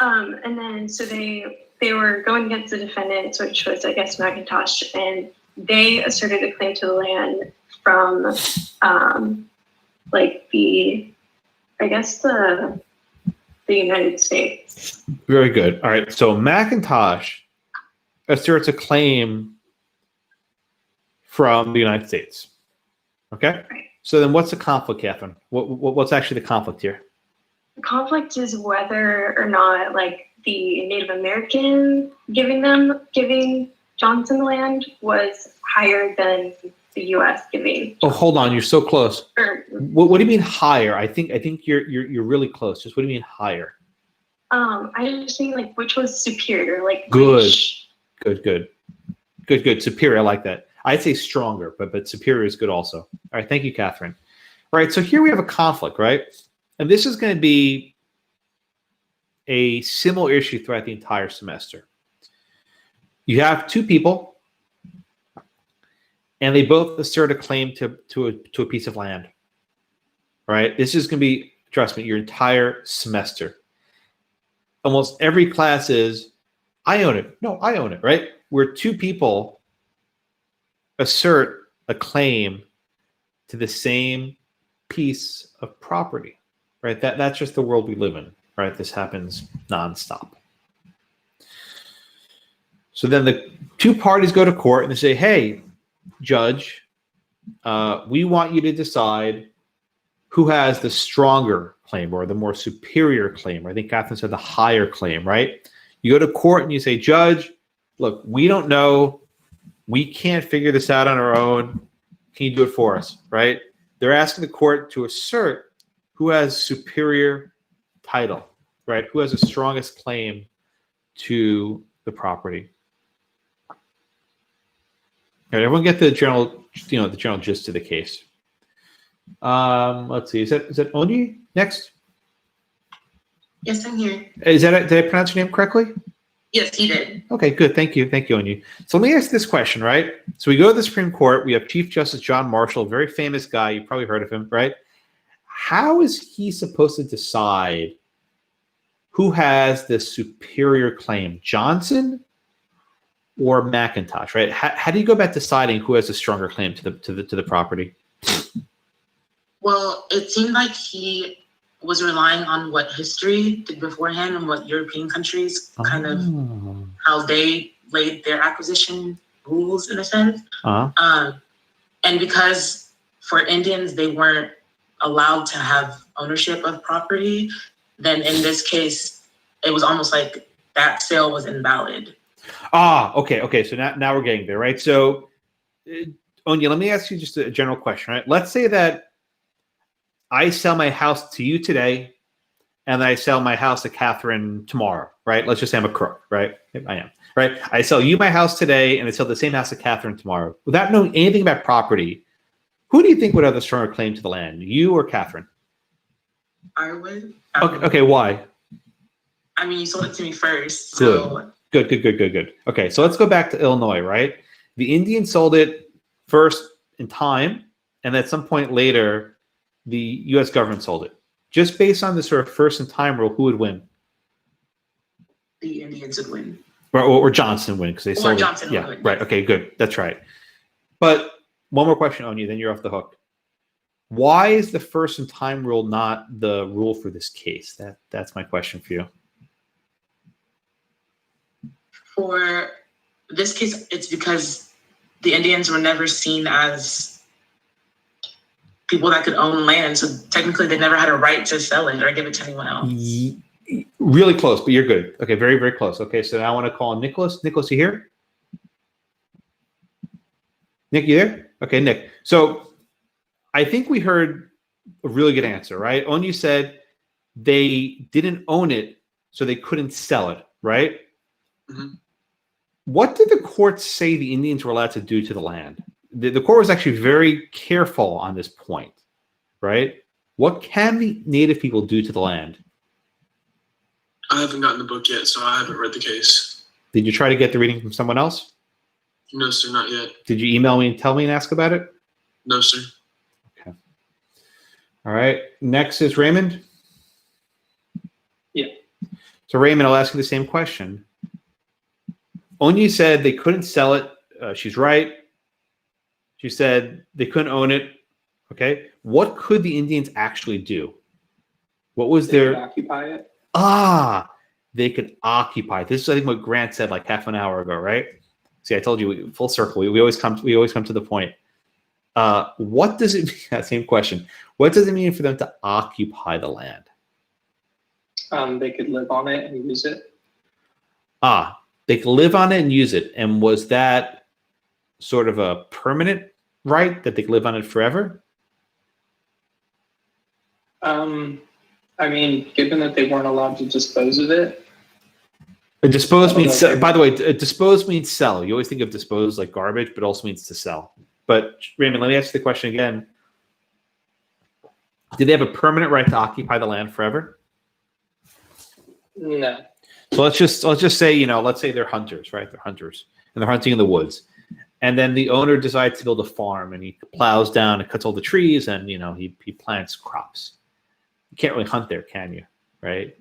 And then so they were going against the defendants, which was, I guess, McIntosh, and they asserted a claim to the land from like the United States.
Very good. All right, so McIntosh asserts a claim from the United States. Okay?
Right.
So then what's the conflict, Catherine? What's actually the conflict here?
The conflict is whether or not, like, the Native American giving Johnson the land was higher than the U.S. giving.
Oh, hold on, you're so close. What do you mean higher? I think you're really close. Just what do you mean higher?
I just mean like which was superior, like
good. Superior, I like that. I'd say stronger, but superior is good also. All right, thank you, Catherine. All right, so here we have a conflict, right? And this is going to be a similar issue throughout the entire semester. You have two people, and they both assert a claim to a piece of land. All right, this is going to be, trust me, your entire semester. Almost every class is, I own it. No, I own it, right? Where two people assert a claim to the same piece of property, right? That's just the world we live in, right? This happens nonstop. So then the two parties go to court and they say, hey, judge, we want you to decide who has the stronger claim or the more superior claim. I think Catherine said the higher claim, right? You go to court and you say, judge, look, we don't know. We can't figure this out on our own. Can you do it for us, right? They're asking the court to assert who has superior title, right? Who has the strongest claim to the property. All right, everyone get the general, the general gist of the case. Let's see. Is that Oni next?
Yes, I'm here.
Did I pronounce your name correctly?
Yes, you did.
Okay, good. Thank you, Oni. So let me ask this question, right? So we go to the Supreme Court. We have Chief Justice John Marshall, very famous guy. You probably heard of him, right? How is he supposed to decide who has the superior claim, Johnson or McIntosh, right? How do you go about deciding who has a stronger claim to the property?
Well, it seemed like he was relying on what history did beforehand and what European countries kind of how they laid their acquisition rules in a sense. And because for Indians, they weren't allowed to have ownership of property, then in this case, it was almost like that sale was invalid.
Okay. So now we're getting there, right? So, Onya, let me ask you just a general question, right? Let's say that I sell my house to you today, and I sell my house to Catherine tomorrow, right? Let's just say I'm a crook, right? I am, right? I sell you my house today, and I sell the same house to Catherine tomorrow. Without knowing anything about property, who do you think would have the stronger claim to the land, you or Catherine?
I would.
Okay, why?
I mean, you sold it to me first. So.
Good. Okay, so let's go back to Illinois, right? The Indians sold it first in time, and at some point later, the U.S. government sold it. Just based on the sort of first in time rule, who would win?
The Indians would win.
Or Johnson would win because they sold
Johnson
it. Yeah,
would win.
right. Okay, good. That's right. But one more question on you, then you're off the hook. Why is the first in time rule not the rule for this case? That's my question for you.
For this case, it's because the Indians were never seen as people that could own land. So technically they never had a right to sell it or give it to anyone else.
Really close, but you're good. Okay, very, very close. Okay, so now I want to call Nicholas. Nicholas, you here? Nick, you there? Okay, Nick. So I think we heard a really good answer, right? Onyu said they didn't own it, so they couldn't sell it, right?
Mm-hmm.
What did the court say the Indians were allowed to do to the land? The court was actually very careful on this point, right? What can the native people do to the land?
I haven't gotten the book yet, so I haven't read the case.
Did you try to get the reading from someone else?
No, sir, not yet.
Did you email me and tell me and ask about it?
No, sir.
Okay. All right. Next is Raymond.
Yeah.
So Raymond, I'll ask you the same question. Onyu said they couldn't sell it. She's right. She said they couldn't own it. Okay. What could the Indians actually do? What was their
occupy it?
They could occupy. This is, I think, what Grant said like half an hour ago, right? See, I told you, full circle. We always come to the point. What does it mean? Same question. What does it mean for them to occupy the land?
They could live on it and use it.
They could live on it and use it. And was that sort of a permanent right that they could live on it forever?
I mean, given that they weren't allowed to dispose of it.
Dispose means, by the way, dispose means sell. You always think of dispose like garbage, but also means to sell. But Raymond, let me ask you the question again. Did they have a permanent right to occupy the land forever?
No.
So let's just say, let's say they're hunters, right? They're hunters and they're hunting in the woods. And then the owner decides to build a farm and he plows down and cuts all the trees and, he plants crops. You can't really hunt there, can you? Right?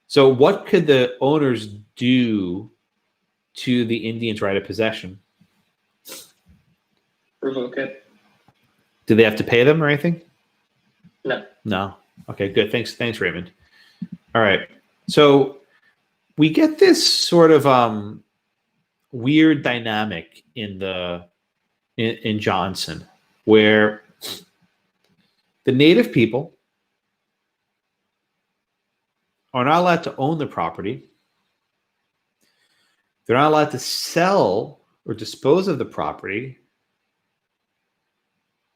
So what could the owners do to the Indians' right of possession?
Revoke it.
Do they have to pay them or anything?
No.
No. Okay, good. Thanks, Raymond. All right. So we get this sort of weird dynamic in Johnson where the native people are not allowed to own the property. They're not allowed to sell or dispose of the property.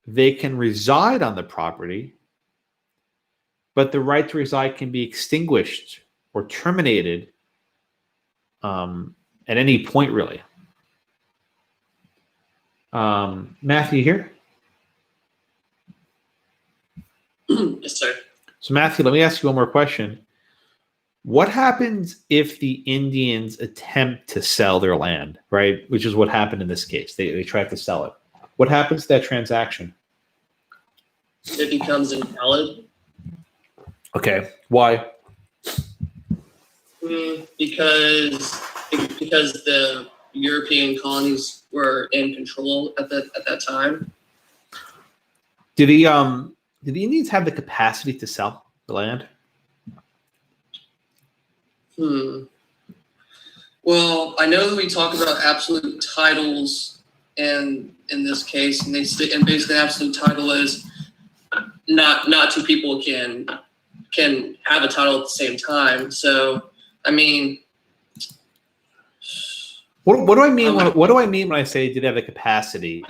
They can reside on the property, but the right to reside can be extinguished or terminated at any point, really. Matthew, here?
Yes, sir.
So, Matthew, let me ask you one more question. What happens if the Indians attempt to sell their land, right? Which is what happened in this case. They tried to sell it. What happens to that transaction?
It becomes invalid.
Okay. Why?
Because the European colonies were in control at that time.
Did the Indians have the capacity to sell the land?
Well, I know that we talk about absolute titles in this case, and basically absolute title is
not two people can have a title at the same time. So, I mean,
what do I mean? What do I mean when I say do they have the capacity?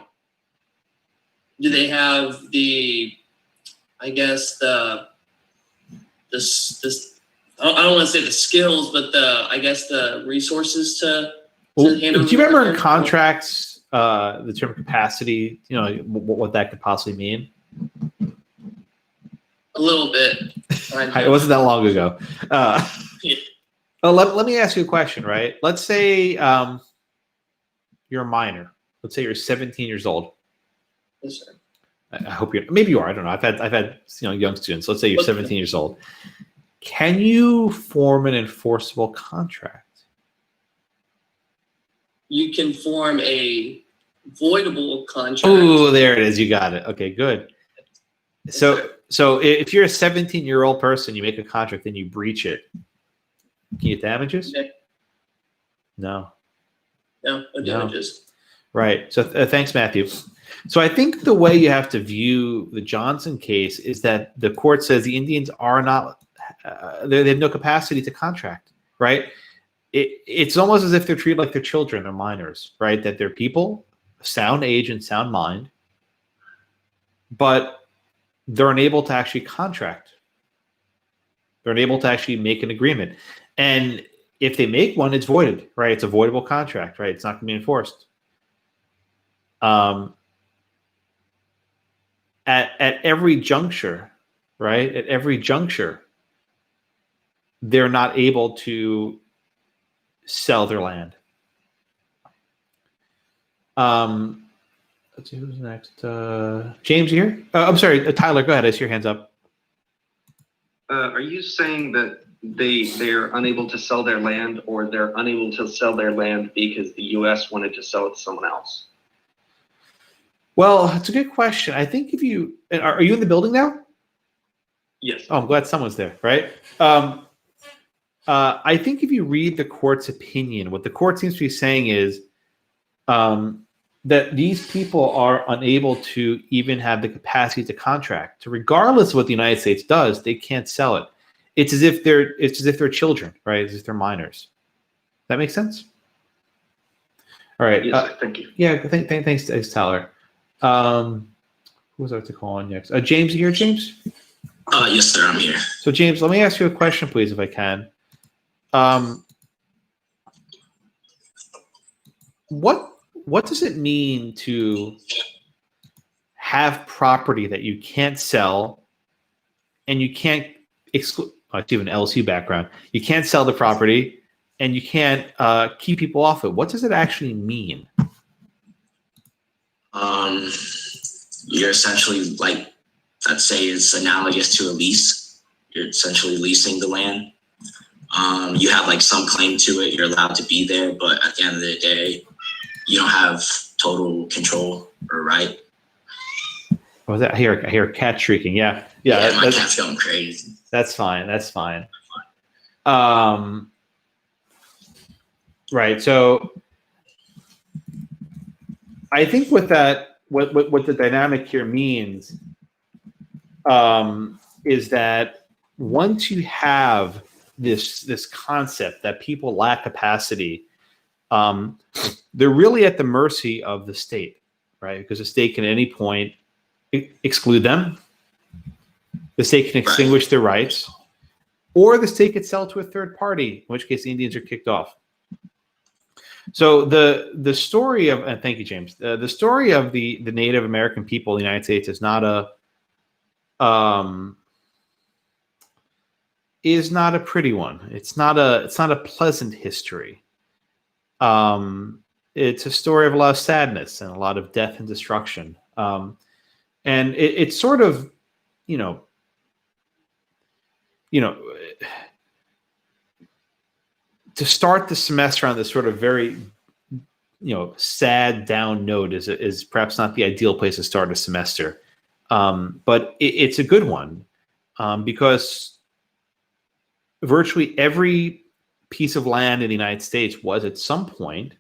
do they have I guess this I don't want to say the skills, but the resources to handle?
Do you remember in contracts the term capacity? You know what that could possibly mean?
A little bit.
It wasn't that long ago.
Yeah.
Well, let me ask you a question, right? Let's say you're a minor. Let's say you're 17 years old.
Yes, sir.
I hope maybe you are. I don't know. I've had young students. Let's say you're 17 years old. Can you form an enforceable contract?
You can form a voidable contract.
Oh, there it is. You got it. Okay, good. So if you're a 17-year-old person, you make a contract and you breach it, can you get damages? No.
No damages.
Right. So thanks, Matthew. So I think the way you have to view the Johnson case is that the court says the Indians are not, they have no capacity to contract, right? It's almost as if they're treated like they're children, they're minors, right? That they're people, sound age and sound mind, but they're unable to actually contract. They're unable to actually make an agreement. And if they make one, it's voided, right? It's a voidable contract, right? It's not going to be enforced. At every juncture, right? At every juncture, they're not able to sell their land. Let's see who's next. James here. I'm sorry, Tyler. Go ahead. I see your hands up.
Are you saying that they're unable to sell their land, or they're unable to sell their land because the U.S. wanted to sell it to someone else?
Well, it's a good question. I think if you are you in the building now?
Yes.
Oh, I'm glad someone's there. Right. I think if you read the court's opinion, what the court seems to be saying is that these people are unable to even have the capacity to contract. So regardless of what the United States does, they can't sell it. It's as if they're children, right? As if they're minors. That makes sense? All right.
Yes, thank you.
Yeah, thanks, Tyler. Who was I to call on next? James, you here, James?
Yes, sir, I'm here.
So, James, let me ask you a question, please, if I can. What does it mean to have property that you can't sell and you can't exclude? I do have an LSU background. You can't sell the property and you can't keep people off it. What does it actually mean?
You're essentially, like, let's say it's analogous to a lease. You're essentially leasing the land. You have like some claim to it. You're allowed to be there, but at the end of the day, you don't have total control or right.
What was that? I hear a cat shrieking. Yeah,
my cat's going crazy.
That's fine. Right. So I think what the dynamic here means is that once you have this concept that people lack capacity, they're really at the mercy of the state, right? Because the state can at any point exclude them. The state can extinguish their rights, or the state could sell to a third party, in which case the Indians are kicked off. So the story of, and thank you, James. The story of the Native American people in the United States is not a pretty one. It's not a pleasant history. It's a story of a lot of sadness and a lot of death and destruction. And it's sort of, to start the semester on this sort of very, sad down note is perhaps not the ideal place to start a semester. But it's a good one because virtually every piece of land in the United States was at some point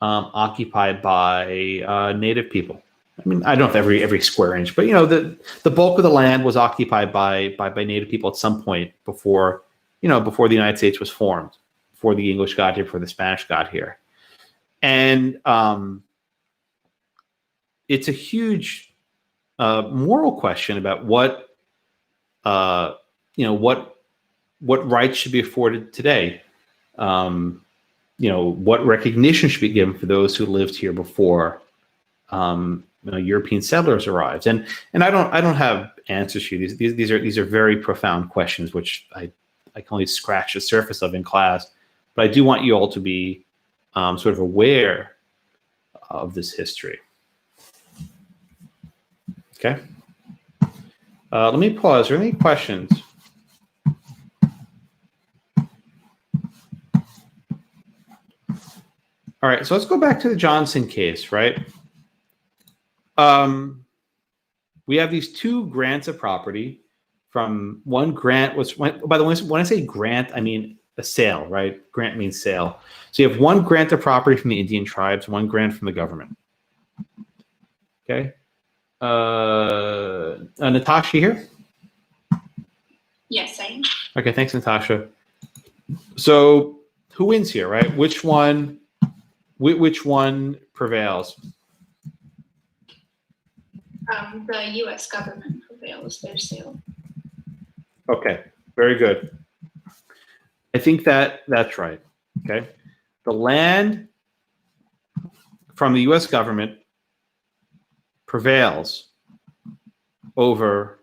occupied by Native people. I mean, I don't know if every square inch, but the bulk of the land was occupied by Native people at some point before the United States was formed, before the English got here, before the Spanish got here. And it's a huge moral question about what rights should be afforded today. What recognition should be given for those who lived here before European settlers arrived. And I don't have answers for you. These are very profound questions, which I can only scratch the surface of in class. But I do want you all to be sort of aware of this history. Okay. Let me pause. Are there any questions? All right, so let's go back to the Johnson case, right? We have these two grants of property. From one grant was, by the way, when I say grant, I mean a sale, right? Grant means sale. So you have one grant of property from the Indian tribes, one grant from the government. Okay. Natasha here?
Yes, I am.
Okay, thanks, Natasha. So who wins here, right? Which one prevails?
The U.S. government prevails their sale.
Okay, very good. I think that's right. Okay, the land from the U.S. government prevails over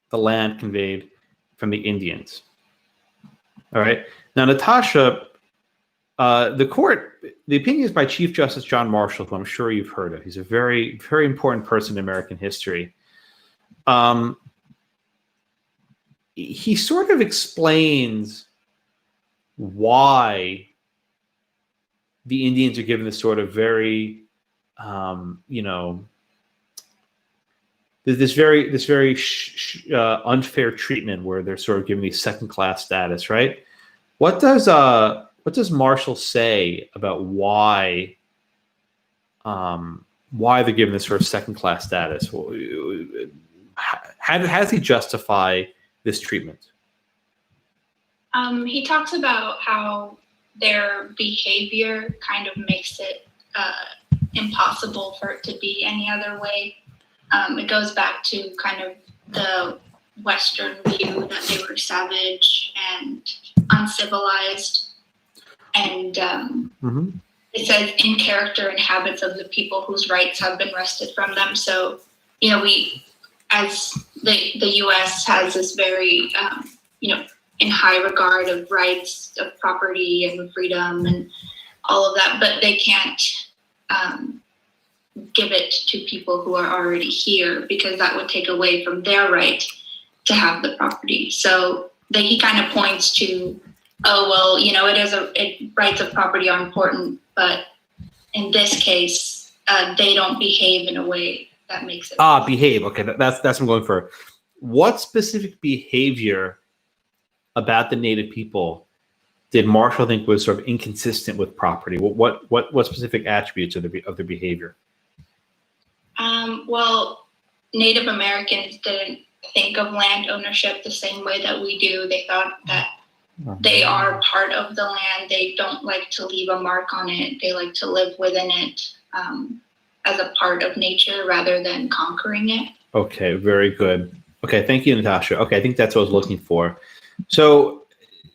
the land conveyed from the Indians. All right. Now, Natasha, the opinion is by Chief Justice John Marshall, who I'm sure you've heard of. He's a very, very important person in American history. He sort of explains why the Indians are given this sort of very, this very unfair treatment where they're sort of given these second-class status, right? What does Marshall say about why they're given this sort of second-class status? How does he justify this treatment?
He talks about how their behavior kind of makes it impossible for it to be any other way. It goes back to kind of the Western view that they were savage and uncivilized. And it says in character and habits of the people whose rights have been wrested from them. So, we, as the U.S. has this very, in high regard of rights of property and freedom and all of that, but they can't give it to people who are already here because that would take away from their right to have the property. So he kind of points to, rights of property are important, but in this case, they don't behave in a way that makes it.
Behave. Okay, that's what I'm going for. What specific behavior about the Native people did Marshall think was sort of inconsistent with property? What specific attributes of their behavior?
Well, Native Americans didn't think of land ownership the same way that we do. They thought that they are part of the land. They don't like to leave a mark on it. They like to live within it as a part of nature rather than conquering it. Okay, very good. Okay, thank you, Natasha. Okay, I think that's what I was looking for. So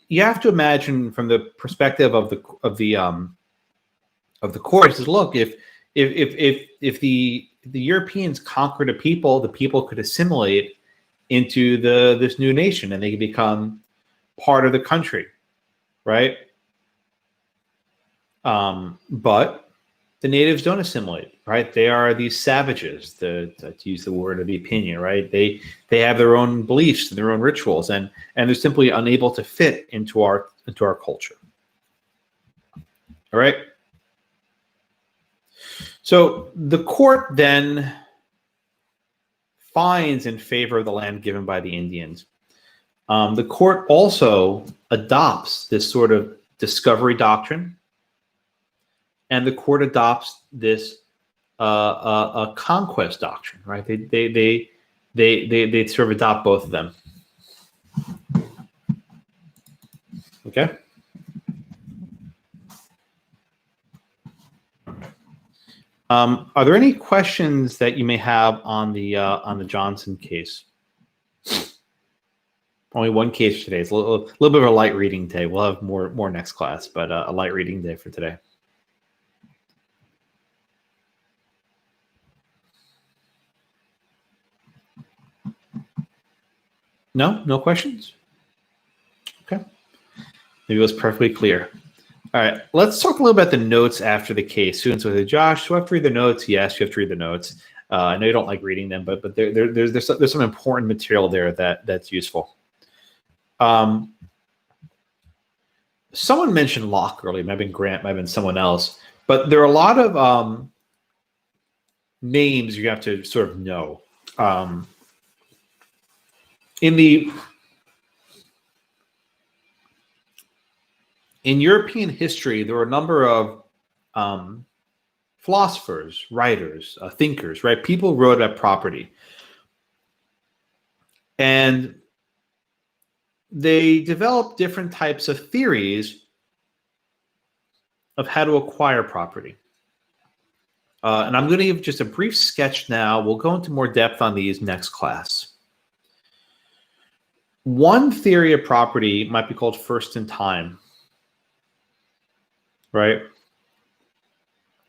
you have to imagine from the perspective of the court is, look, if the Europeans conquered a people, the people could assimilate into this new nation and they could become part of the country, right? But the natives don't assimilate, right? They are these savages, to use the word of the opinion, right? They have their own beliefs and their own rituals, and they're simply unable to fit into our culture. All right. So the court then finds in favor of the land given by the Indians. The court also adopts this sort of discovery doctrine, and the court adopts this
a conquest doctrine, right? They sort of adopt both of them. Okay. Are there any questions that you may have on the Johnson case? Only one case today. It's a little bit of a light reading day. We'll have more next class, but a light reading day for today. No questions? Okay. Maybe it was perfectly clear. All right, let's talk a little about the notes after the case. Students will say, Josh, do I have to read the notes? Yes, you have to read the notes. I know you don't like reading them, but there's some important material there that's useful. Someone mentioned Locke earlier. Might have been Grant, might have been someone else. But there are a lot of names you have to sort of know. In European history, there were a number of philosophers, writers, thinkers, right? People who wrote about property. And they developed different types of theories of how to acquire property. And I'm going to give just a brief sketch now. We'll go into more depth on these next class. One theory of property might be called first in time. Right?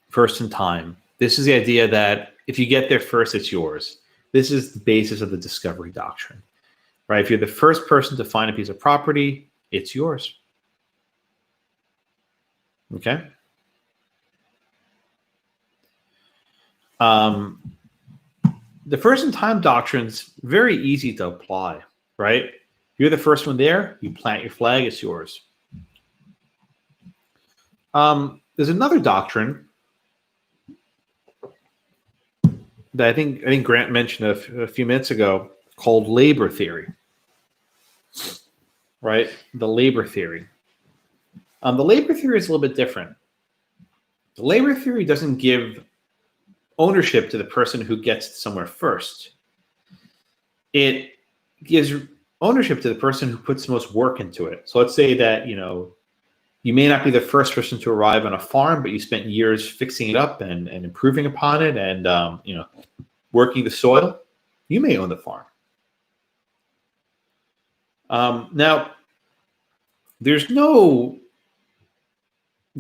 First in time. This is the idea that if you get there first, it's yours. This is the basis of the discovery doctrine. Right? If you're the first person to find a piece of property, it's yours. Okay? The first in time doctrine's very easy to apply, right? You're the first one there, you plant your flag, it's yours. There's another doctrine that I think Grant mentioned a few minutes ago called labor theory, right? The labor theory. The labor theory is a little bit different. The labor theory doesn't give ownership to the person who gets somewhere first. It gives ownership to the person who puts the most work into it. So let's say that, you may not be the first person to arrive on a farm, but you spent years fixing it up and improving upon it and, working the soil. You may own the farm. Now, there's no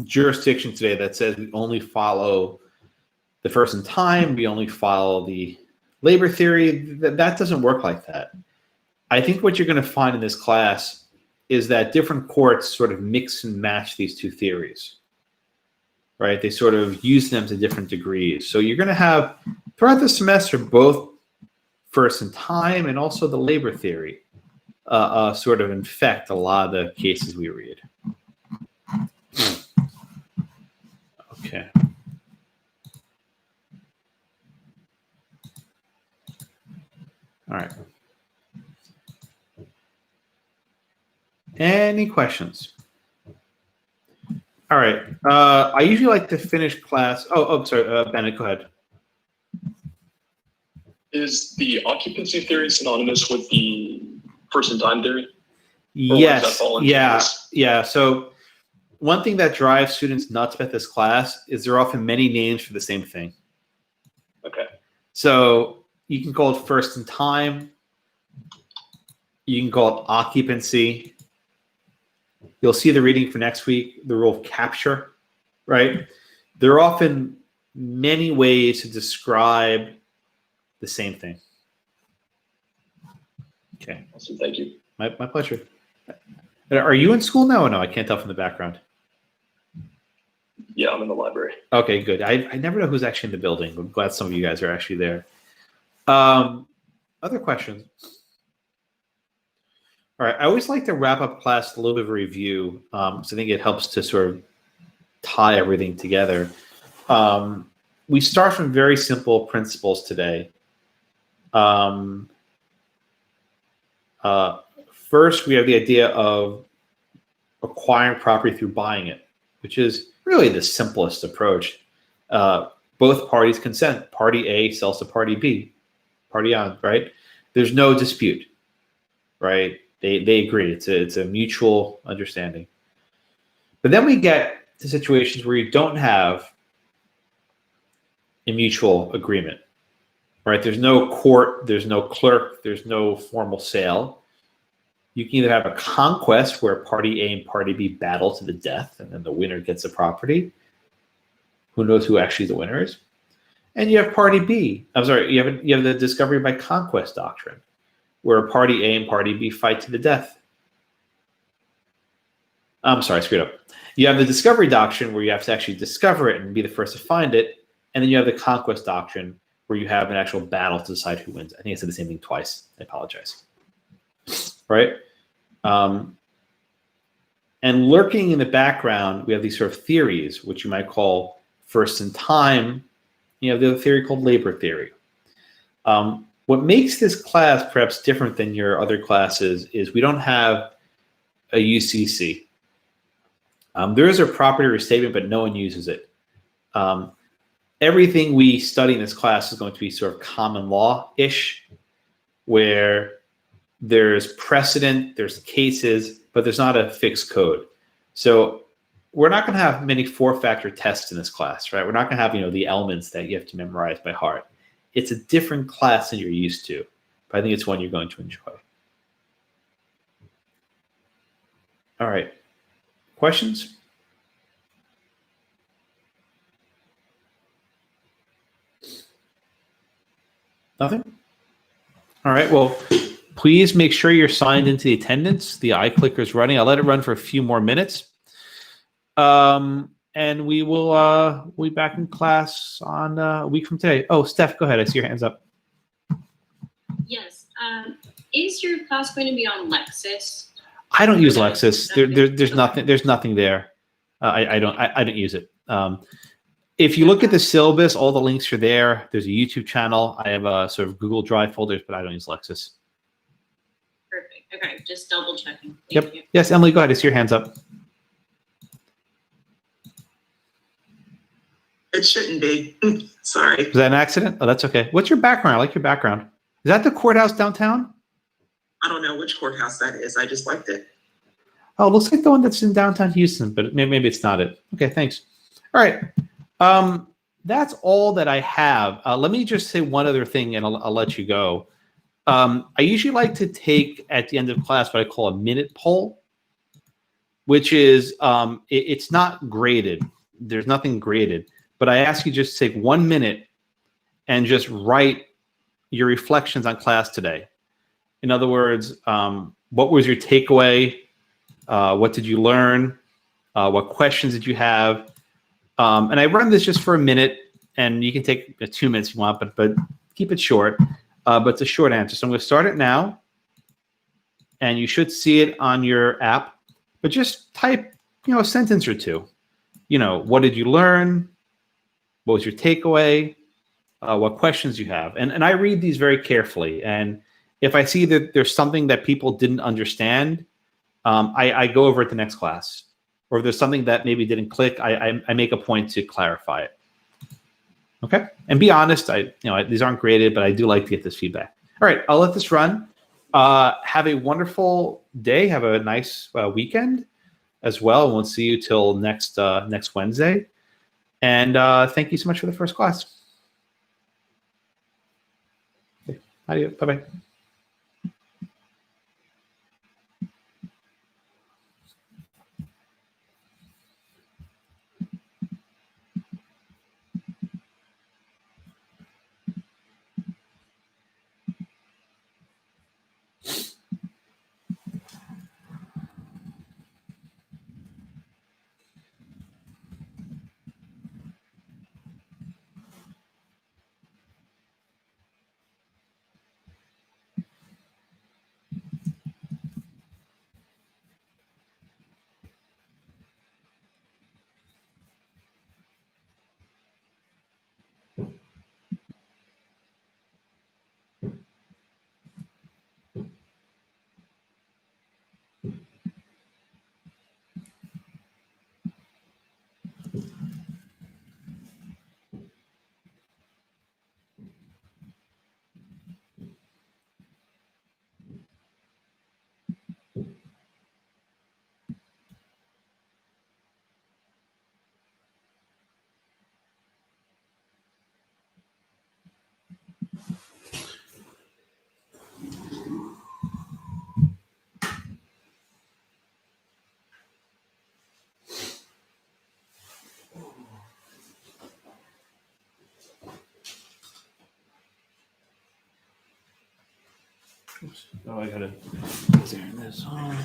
jurisdiction today that says we only follow the first in time, we only follow the labor theory. That doesn't work like that. I think what you're going to find in this class is that different courts sort of mix and match these two theories, right? They sort of use them to different degrees. So you're going to have, throughout the semester, both first in time and also the labor theory sort of infect a lot of the cases we read. Okay. All right. Any questions? All right. I usually like to finish class. Oh, sorry, Bennett, go ahead.
Is the occupancy theory synonymous with the first-in-time theory?
Yes. Yeah. So one thing that drives students nuts about this class is there are often many names for the same thing.
Okay.
So you can call it first in time. You can call it occupancy. You'll see the reading for next week, the rule of capture, right? There are often many ways to describe the same thing. Okay.
Awesome. Thank you.
My pleasure. Are you in school now or no? I can't tell from the background.
Yeah, I'm in the library.
Okay, good. I never know who's actually in the building. I'm glad some of you guys are actually there. Other questions? All right. I always like to wrap up class with a little bit of a review. So I think it helps to sort of tie everything together. We start from very simple principles today. First, we have the idea of acquiring property through buying it, which is really the simplest approach. Both parties consent. Party A sells to party B. Party on, right? There's no dispute, right? They agree. It's a mutual understanding. But then we get to situations where you don't have a mutual agreement, right? There's no court, there's no clerk, there's no formal sale. You can either have a conquest where party A and party B battle to the death, and then the winner gets the property. Who knows who actually the winner is? And you have party B. I'm sorry, you have the discovery by conquest doctrine, where party A and party B fight to the death. I'm sorry, I screwed up. You have the discovery doctrine where you have to actually discover it and be the first to find it. And then you have the conquest doctrine where you have an actual battle to decide who wins. I think I said the same thing twice. I apologize. Right? And lurking in the background, we have these sort of theories, which you might call first in time. You have the other theory called labor theory. What makes this class perhaps different than your other classes is we don't have a UCC. There is a property restatement, but no one uses it. Everything we study in this class is going to be sort of common law-ish, where there's precedent, there's cases, but there's not a fixed code. So we're not going to have many 4-factor tests in this class, right? We're not going to have, the elements that you have to memorize by heart. It's a different class than you're used to, but I think it's one you're going to enjoy. All right. Questions? Nothing? All right. Well, please make sure you're signed into the attendance. The iClicker is running. I'll let it run for a few more minutes. And we will we'll be back in class on a week from today. Oh, Steph, go ahead. I see your hands up.
Yes. Is your class going to be on Lexis?
I don't use Lexis. There's nothing. There's nothing there. I don't use it. If you look at the syllabus, all the links are there. There's a YouTube channel. I have a sort of Google Drive folders, but I don't use Lexis.
Perfect. Okay, just double checking.
Yep. Yes, Emily, go ahead. I see your hands up.
It shouldn't be. Sorry.
Was that an accident? Oh, that's okay. What's your background? I like your background. Is that the courthouse downtown?
I don't know which courthouse that is. I just liked it.
Oh, it looks like the one that's in downtown Houston, but maybe it's not it. Okay, thanks. All right. That's all that I have. Let me just say one other thing, and I'll let you go. I usually like to take at the end of class what I call a minute poll, which is it's not graded. There's nothing graded, but I ask you just to take 1 minute and just write your reflections on class today. In other words, what was your takeaway? What did you learn? What questions did you have? And I run this just for a minute, and you can take 2 minutes if you want, but keep it short. But it's a short answer. So I'm going to start it now, and you should see it on your app. But just type, a sentence or two. What did you learn? What was your takeaway? What questions you have? And I read these very carefully. And if I see that there's something that people didn't understand, I go over it the next class. Or if there's something that maybe didn't click, I make a point to clarify it. Okay? And be honest. These aren't graded, but I do like to get this feedback. All right, I'll let this run. Have a wonderful day. Have a nice weekend as well. And we'll see you till next Wednesday. And thank you so much for the first class. Okay. Adios. Bye-bye. Oh, I gotta turn this on.